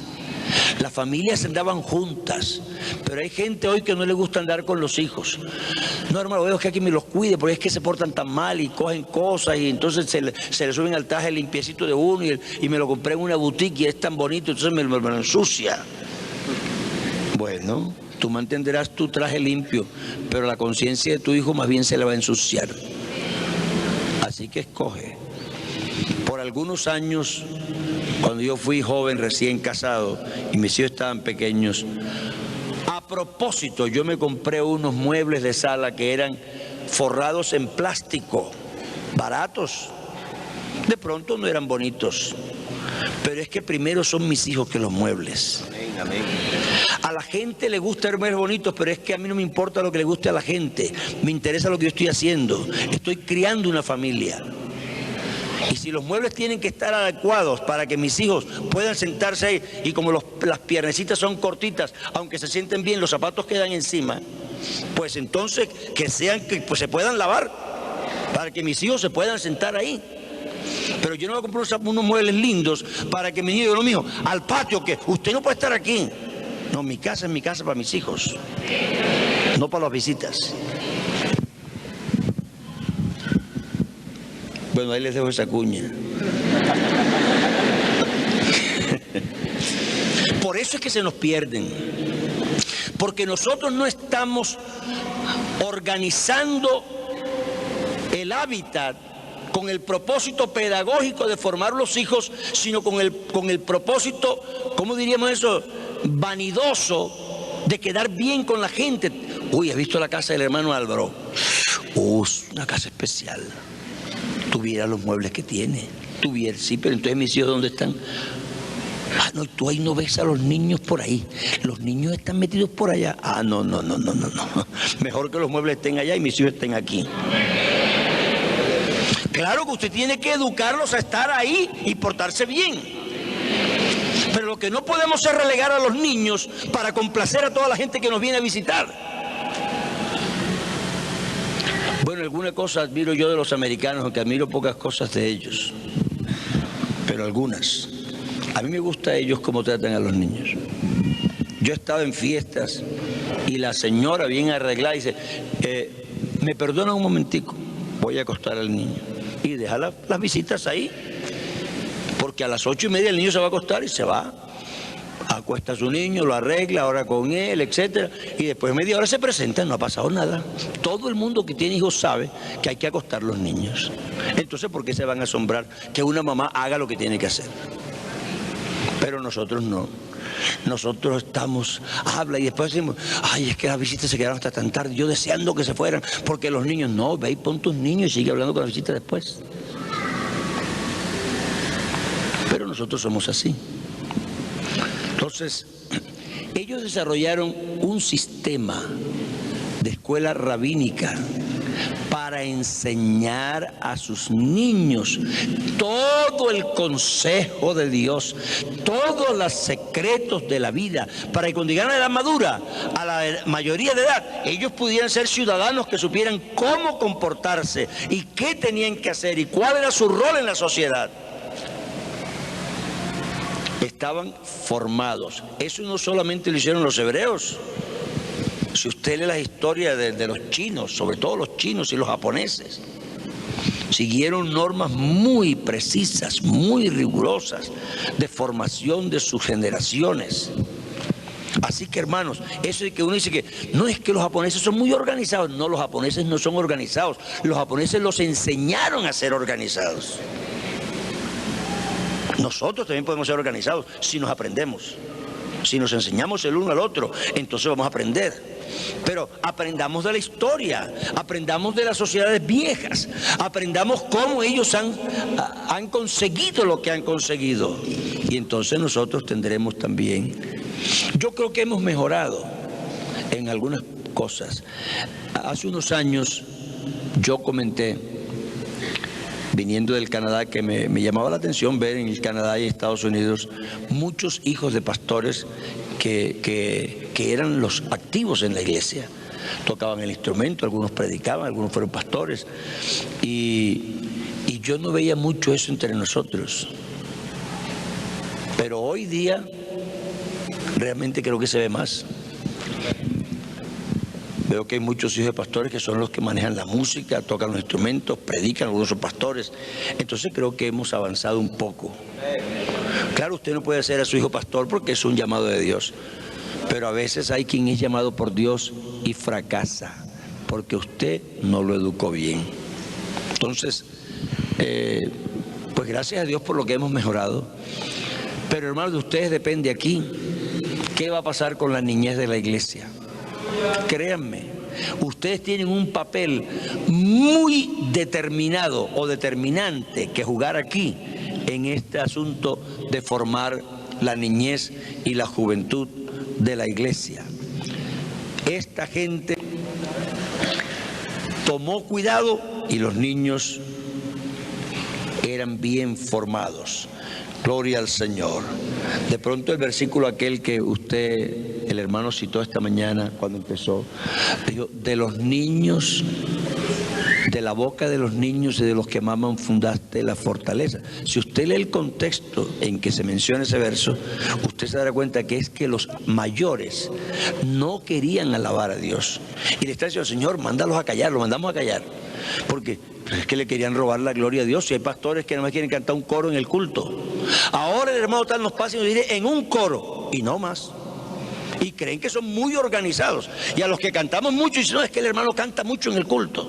Las familias andaban juntas, pero hay gente hoy que no le gusta andar con los hijos. No, hermano, veo que aquí me los cuide, porque es que se portan tan mal y cogen cosas y entonces se le suben al traje el limpiecito de uno y me lo compré en una boutique y es tan bonito, entonces me lo ensucia. Bueno, tú mantendrás tu traje limpio, pero la conciencia de tu hijo más bien se le va a ensuciar. Así que escoge. Por algunos años, cuando yo fui joven, recién casado, y mis hijos estaban pequeños, a propósito, yo me compré unos muebles de sala que eran forrados en plástico, baratos. De pronto no eran bonitos, pero es que primero son mis hijos que los muebles. Amén. A la gente le gusta ver muebles bonitos, pero es que a mí no me importa lo que le guste a la gente, me interesa lo que yo estoy haciendo. Estoy criando una familia. Y si los muebles tienen que estar adecuados para que mis hijos puedan sentarse ahí, y como las piernecitas son cortitas, aunque se sienten bien, los zapatos quedan encima, pues entonces que se puedan lavar para que mis hijos se puedan sentar ahí. Pero yo no voy a comprar unos muebles lindos para que mi niño, no, mijo, al patio, que usted no puede estar aquí. No, mi casa es mi casa para mis hijos, no para las visitas. Bueno, ahí les dejo esa cuña. Por eso es que se nos pierden. Porque nosotros no estamos organizando el hábitat con el propósito pedagógico de formar los hijos, sino con el propósito, ¿cómo diríamos eso?, vanidoso de quedar bien con la gente. Uy, ¿has visto la casa del hermano Álvaro? Una casa especial. Tuviera los muebles que tiene, sí, pero entonces mis hijos, ¿dónde están? Ah, no, tú ahí no ves a los niños por ahí, los niños están metidos por allá. Ah, no, mejor que los muebles estén allá y mis hijos estén aquí. Claro que usted tiene que educarlos a estar ahí y portarse bien, pero lo que no podemos es relegar a los niños para complacer a toda la gente que nos viene a visitar. Bueno, alguna cosa admiro yo de los americanos, aunque admiro pocas cosas de ellos, pero algunas. A mí me gusta ellos cómo tratan a los niños. Yo he estado en fiestas y la señora bien arreglada dice, me perdona un momentico, voy a acostar al niño. Y deja las visitas ahí, porque a las 8:30 el niño se va a acostar y se va. Acuesta a su niño, lo arregla, ahora con él, etcétera, y después de media hora se presenta, no ha pasado nada. Todo el mundo que tiene hijos sabe que hay que acostar los niños. Entonces, ¿por qué se van a asombrar que una mamá haga lo que tiene que hacer? Pero nosotros no. Nosotros estamos, habla y después decimos, ay, es que las visitas se quedaron hasta tan tarde, yo deseando que se fueran, porque los niños, no, ve y pon tus niños y sigue hablando con la visita después. Pero nosotros somos así. Entonces, ellos desarrollaron un sistema de escuela rabínica para enseñar a sus niños todo el consejo de Dios, todos los secretos de la vida, para que cuando llegaran a la edad madura, a la mayoría de edad, ellos pudieran ser ciudadanos que supieran cómo comportarse y qué tenían que hacer y cuál era su rol en la sociedad. Estaban formados. Eso no solamente lo hicieron los hebreos. Si usted lee las historias de los chinos, sobre todo los chinos y los japoneses, siguieron normas muy precisas, muy rigurosas de formación de sus generaciones. Así que, hermanos, eso de que uno dice que no es que los japoneses son muy organizados. No, los japoneses no son organizados. Los japoneses los enseñaron a ser organizados. Nosotros también podemos ser organizados si nos aprendemos, si nos enseñamos el uno al otro, entonces vamos a aprender. Pero aprendamos de la historia, aprendamos de las sociedades viejas, aprendamos cómo ellos han conseguido lo que han conseguido. Y entonces nosotros tendremos también Yo creo que hemos mejorado en algunas cosas. Hace unos años yo comenté, viniendo del Canadá, que me llamaba la atención ver en el Canadá y Estados Unidos muchos hijos de pastores que eran los activos en la iglesia. Tocaban el instrumento, algunos predicaban, algunos fueron pastores. Y yo no veía mucho eso entre nosotros. Pero hoy día realmente creo que se ve más. Veo que hay muchos hijos de pastores que son los que manejan la música, tocan los instrumentos, predican, algunos son pastores. Entonces creo que hemos avanzado un poco. Claro, usted no puede ser a su hijo pastor porque es un llamado de Dios. Pero a veces hay quien es llamado por Dios y fracasa porque usted no lo educó bien. Entonces, pues gracias a Dios por lo que hemos mejorado. Pero hermanos, de ustedes depende aquí qué va a pasar con la niñez de la iglesia. Créanme, ustedes tienen un papel muy determinado o determinante que jugar aquí en este asunto de formar la niñez y la juventud de la iglesia. Esta gente tomó cuidado y los niños eran bien formados. Gloria al Señor. De pronto el versículo aquel que usted, el hermano citó esta mañana cuando empezó, dijo, de los niños, de la boca de los niños y de los que maman fundaste la fortaleza. Si usted lee el contexto en que se menciona ese verso, usted se dará cuenta que es que los mayores no querían alabar a Dios. Y le está diciendo, Señor, mándalos a callar, los mandamos a callar. Porque es que le querían robar la gloria a Dios. Si hay pastores que nada más quieren cantar un coro en el culto. Ahora el hermano tal nos pasa y nos dice en un coro y no más. Y creen que son muy organizados. Y a los que cantamos mucho dicen, no, es que el hermano canta mucho en el culto.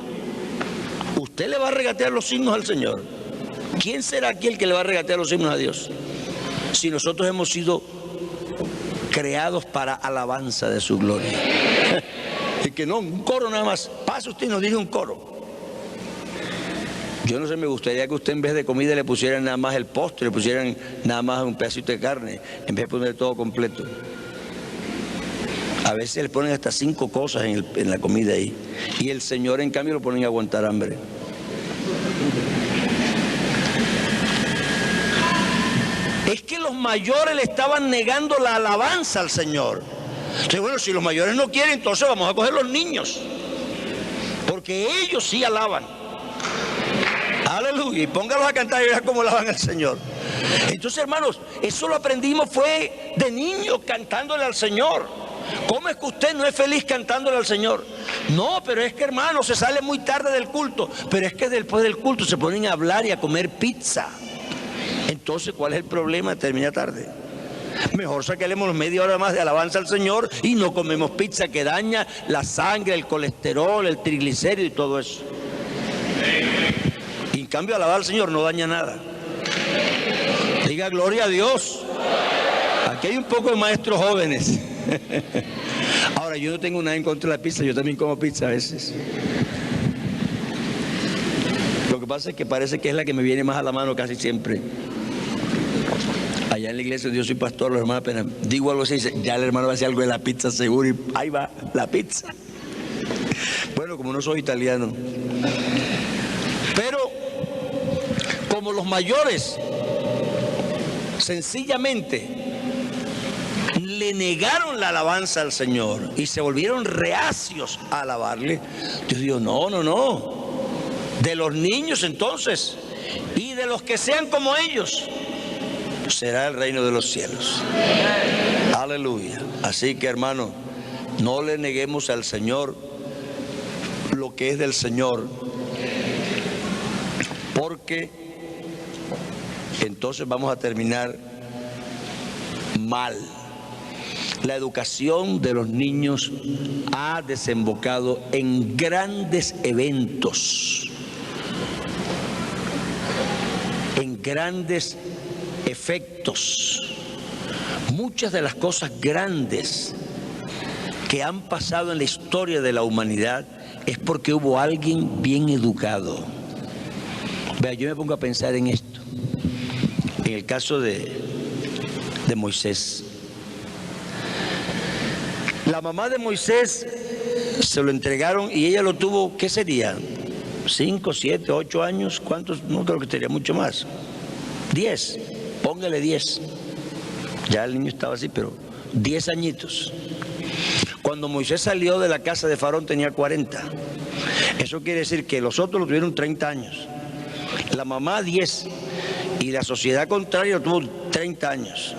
Usted le va a regatear los himnos al Señor. ¿Quién será aquí el que le va a regatear los himnos a Dios? Si nosotros hemos sido creados para alabanza de su gloria. Y que no, un coro nada más. Pase usted y nos diga un coro. Yo no sé, me gustaría que usted en vez de comida le pusieran nada más el postre, le pusieran nada más un pedacito de carne, en vez de poner todo completo. A veces le ponen hasta 5 cosas en la comida ahí. Y el Señor, en cambio, lo ponen a aguantar hambre. Es que los mayores le estaban negando la alabanza al Señor. Entonces, bueno, si los mayores no quieren, entonces vamos a coger los niños. Porque ellos sí alaban. Aleluya, y póngalos a cantar y verás cómo alaban al Señor. Entonces, hermanos, eso lo aprendimos fue de niños cantándole al Señor. ¿Cómo es que usted no es feliz cantándole al Señor? No, pero es que, hermano, se sale muy tarde del culto. Pero es que después del culto se ponen a hablar y a comer pizza. Entonces, ¿cuál es el problema? Termina tarde. Mejor saquemos media hora más de alabanza al Señor y no comemos pizza que daña la sangre, el colesterol, el triglicérido y todo eso. Y en cambio, alabar al Señor no daña nada. Diga gloria a Dios. Aquí hay un poco de maestros jóvenes. Ahora, yo no tengo nada en contra de la pizza, yo también como pizza a veces. Lo que pasa es que parece que es la que me viene más a la mano casi siempre. Allá en la iglesia yo soy pastor, los hermanos apenas digo algo así, dice, ya el hermano va a decir algo de la pizza seguro y ahí va la pizza. Bueno, como no soy italiano. Pero como los mayores sencillamente le negaron la alabanza al Señor y se volvieron reacios a alabarle, Dios dijo, no, de los niños entonces y de los que sean como ellos será el reino de los cielos. Aleluya. Así que, hermano, no le neguemos al Señor lo que es del Señor, porque entonces vamos a terminar mal. La educación de los niños ha desembocado en grandes eventos, en grandes efectos. Muchas de las cosas grandes que han pasado en la historia de la humanidad es porque hubo alguien bien educado. Vea, yo me pongo a pensar en esto. En el caso de Moisés. La mamá de Moisés se lo entregaron y ella lo tuvo, ¿qué sería? 5, 7, 8 años. ¿Cuántos? No creo que sería mucho más. 10, póngale 10. Ya el niño estaba así, pero 10 añitos. Cuando Moisés salió de la casa de Faraón tenía 40. Eso quiere decir que los otros lo tuvieron 30 años. La mamá 10 y la sociedad contraria lo tuvo 30 años.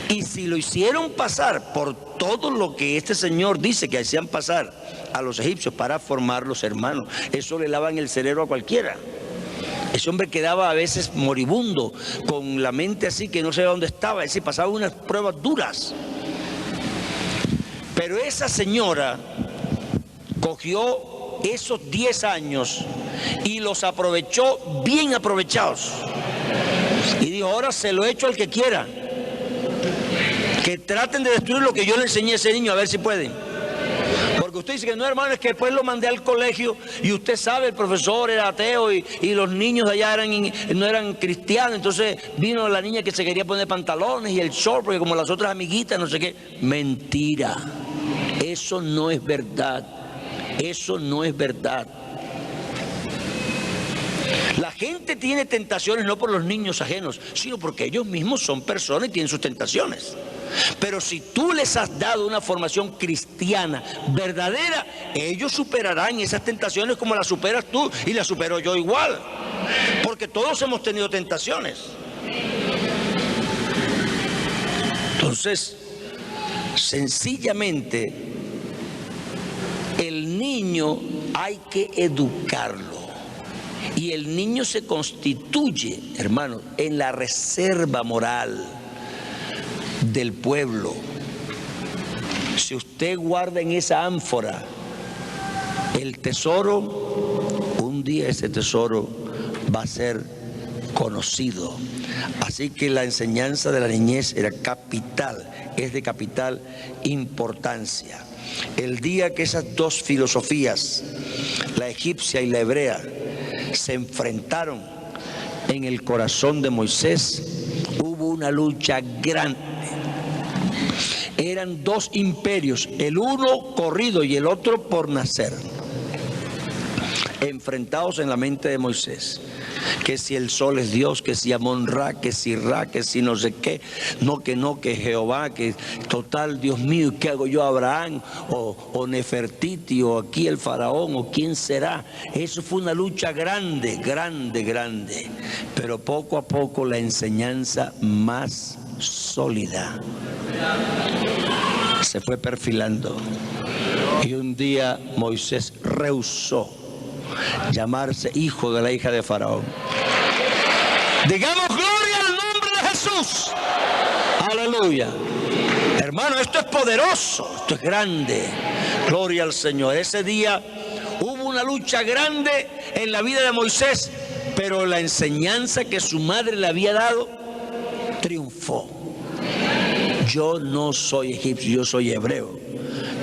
Y si lo hicieron pasar por todo lo que este señor dice que hacían pasar a los egipcios para formar los hermanos, eso le lavan el cerebro a cualquiera. Ese hombre quedaba a veces moribundo, con la mente así que no sabía dónde estaba, es decir, pasaba unas pruebas duras. Pero esa señora cogió esos 10 años y los aprovechó bien aprovechados. Y dijo, ahora se lo echo al que quiera. Que traten de destruir lo que yo le enseñé a ese niño, a ver si pueden. Porque usted dice que no, hermano, es que después lo mandé al colegio y usted sabe, el profesor era ateo y los niños de allá no eran cristianos. Entonces vino la niña que se quería poner pantalones y el short, porque como las otras amiguitas, no sé qué. Mentira. Eso no es verdad. Eso no es verdad. La gente tiene tentaciones no por los niños ajenos, sino porque ellos mismos son personas y tienen sus tentaciones. Pero si tú les has dado una formación cristiana verdadera, ellos superarán esas tentaciones como las superas tú y las supero yo igual. Porque todos hemos tenido tentaciones. Entonces, sencillamente, el niño hay que educarlo. Y el niño se constituye, hermano, en la reserva moral del pueblo. Si usted guarda en esa ánfora el tesoro, un día ese tesoro va a ser conocido. Así que la enseñanza de la niñez era capital, es de capital importancia. El día que esas dos filosofías, la egipcia y la hebrea, se enfrentaron en el corazón de Moisés, hubo una lucha grande. Eran dos imperios, el uno corrido y el otro por nacer, enfrentados en la mente de Moisés. Que si el sol es Dios, que si Amon-Ra, que si Ra, que si no sé qué, que Jehová, que total, Dios mío, ¿qué hago yo, Abraham o Nefertiti o aquí el faraón o quién será? Eso fue una lucha grande, grande, grande, pero poco a poco la enseñanza más sólida se fue perfilando y un día Moisés rehusó llamarse hijo de la hija de Faraón. Digamos gloria al nombre de Jesús. Aleluya. Hermano, esto es poderoso, esto es grande. Gloria al Señor. Ese día hubo una lucha grande en la vida de Moisés, pero la enseñanza que su madre le había dado triunfó. Yo no soy egipcio, yo soy hebreo.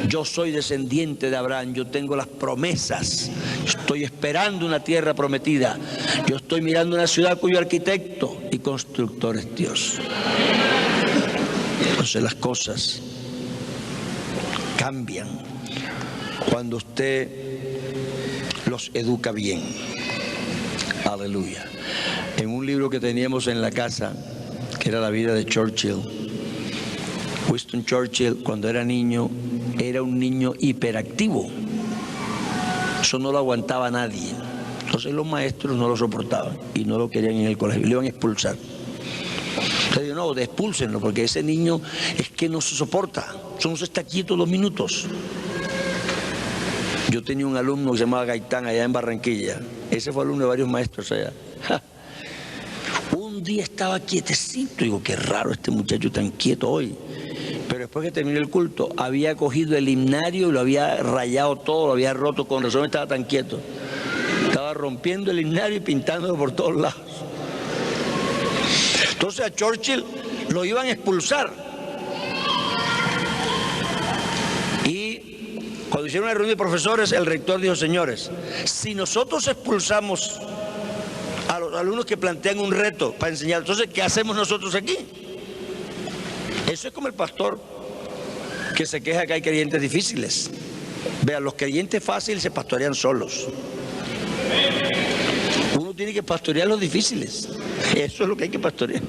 Yo soy descendiente de Abraham, yo tengo las promesas, estoy esperando una tierra prometida, yo estoy mirando una ciudad cuyo arquitecto y constructor es Dios. Entonces las cosas cambian cuando usted los educa bien. Aleluya. En un libro que teníamos en la casa, que era la vida de Churchill, Winston Churchill, cuando era niño, era un niño hiperactivo. Eso no lo aguantaba nadie. Entonces los maestros no lo soportaban y no lo querían en el colegio, le iban a expulsar. Entonces digo, no, expúlsenlo, porque ese niño es que no se soporta, no se está quieto 2 minutos. Yo tenía un alumno que se llamaba Gaitán allá en Barranquilla. Ese fue alumno de varios maestros allá. Un día estaba quietecito, digo, qué raro este muchacho tan quieto hoy. Pero después que terminó el culto, había cogido el himnario y lo había rayado todo, lo había roto, con razón estaba tan quieto. Estaba rompiendo el himnario y pintándolo por todos lados. Entonces a Churchill lo iban a expulsar. Y cuando hicieron una reunión de profesores, el rector dijo, señores, si nosotros expulsamos a los alumnos que plantean un reto para enseñar, entonces, ¿qué hacemos nosotros aquí? Eso es como el pastor que se queja que hay creyentes difíciles. Vean, los creyentes fáciles se pastorean solos. Uno tiene que pastorear los difíciles. Eso es lo que hay que pastorear.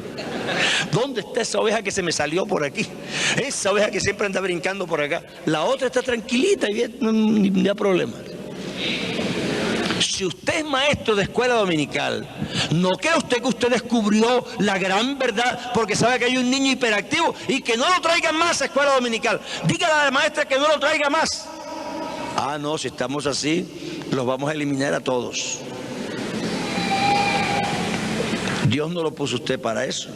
¿Dónde está esa oveja que se me salió por aquí? Esa oveja que siempre anda brincando por acá. La otra está tranquilita y bien, no da problema. Si usted es maestro de escuela dominical, ¿no cree usted que usted descubrió la gran verdad porque sabe que hay un niño hiperactivo y que no lo traigan más a escuela dominical? Dígale a la maestra que no lo traiga más. Ah, no, si estamos así, los vamos a eliminar a todos. Dios no lo puso usted para eso.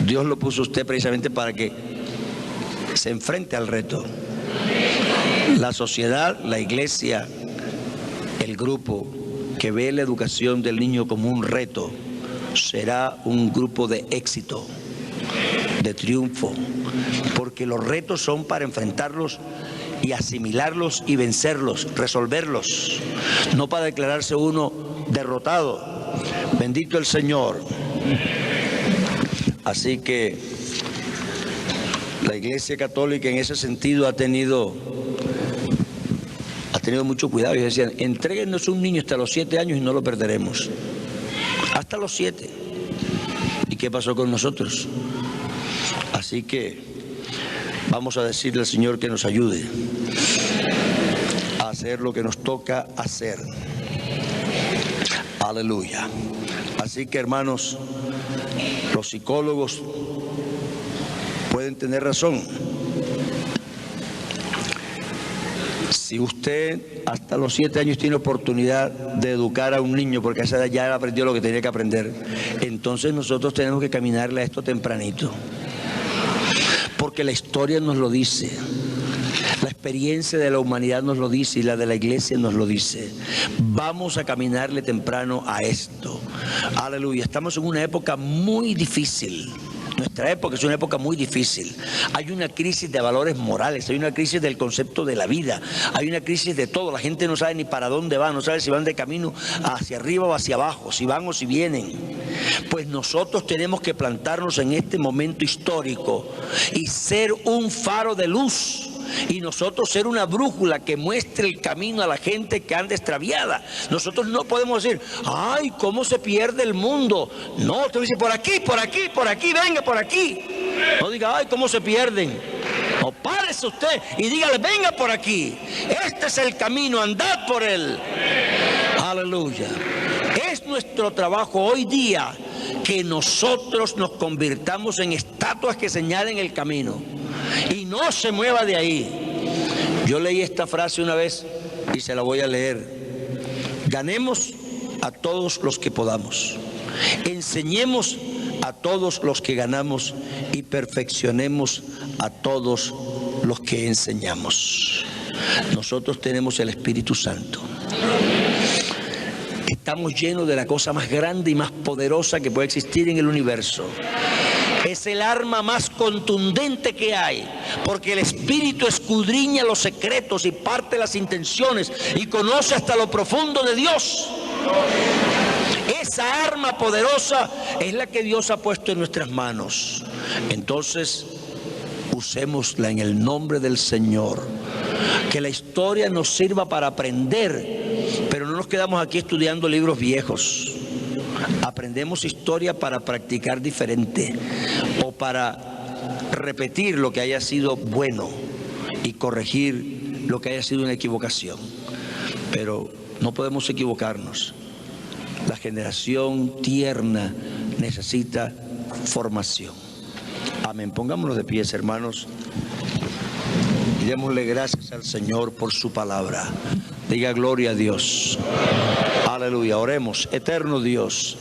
Dios lo puso usted precisamente para que se enfrente al reto. La sociedad, la iglesia, el grupo que ve la educación del niño como un reto, será un grupo de éxito, de triunfo, porque los retos son para enfrentarlos y asimilarlos y vencerlos, resolverlos, no para declararse uno derrotado. Bendito el Señor. Así que la Iglesia Católica en ese sentido ha tenido mucho cuidado. Ellos decían, entréguenos un niño hasta los 7 años y no lo perderemos. Hasta los 7. ¿Y qué pasó con nosotros? Así que vamos a decirle al Señor que nos ayude a hacer lo que nos toca hacer. Aleluya. Así que, hermanos, los psicólogos pueden tener razón. Si usted hasta los 7 años tiene oportunidad de educar a un niño, porque a esa edad ya aprendió lo que tenía que aprender, entonces nosotros tenemos que caminarle a esto tempranito. Porque la historia nos lo dice. La experiencia de la humanidad nos lo dice y la de la iglesia nos lo dice. Vamos a caminarle temprano a esto. Aleluya. Estamos en una época muy difícil. Nuestra época es una época muy difícil. Hay una crisis de valores morales, hay una crisis del concepto de la vida, hay una crisis de todo. La gente no sabe ni para dónde va, no sabe si van de camino hacia arriba o hacia abajo, si van o si vienen. Pues nosotros tenemos que plantarnos en este momento histórico y ser un faro de luz. Y nosotros ser una brújula que muestre el camino a la gente que anda extraviada. Nosotros no podemos decir, ay, cómo se pierde el mundo. No, usted dice, por aquí, por aquí, por aquí, venga, por aquí. No diga, ay, cómo se pierden. No, párese usted y dígale, venga por aquí. Este es el camino, andad por él. Aleluya. Es nuestro trabajo hoy día que nosotros nos convirtamos en estatuas que señalen el camino. Y no se mueva de ahí. Yo leí esta frase una vez y se la voy a leer. Ganemos a todos los que podamos. Enseñemos a todos los que ganamos y perfeccionemos a todos los que enseñamos. Nosotros tenemos el Espíritu Santo. Estamos llenos de la cosa más grande y más poderosa que puede existir en el universo. Es el arma más contundente que hay, porque el Espíritu escudriña los secretos y parte las intenciones y conoce hasta lo profundo de Dios. Esa arma poderosa es la que Dios ha puesto en nuestras manos. Entonces, usémosla en el nombre del Señor. Que la historia nos sirva para aprender, pero no nos quedamos aquí estudiando libros viejos. Aprendemos historia para practicar diferente o para repetir lo que haya sido bueno y corregir lo que haya sido una equivocación. Pero no podemos equivocarnos. La generación tierna necesita formación. Amén. Pongámonos de pies, hermanos, y démosle gracias al Señor por su palabra. Diga gloria a Dios. Aleluya. Oremos. Eterno Dios,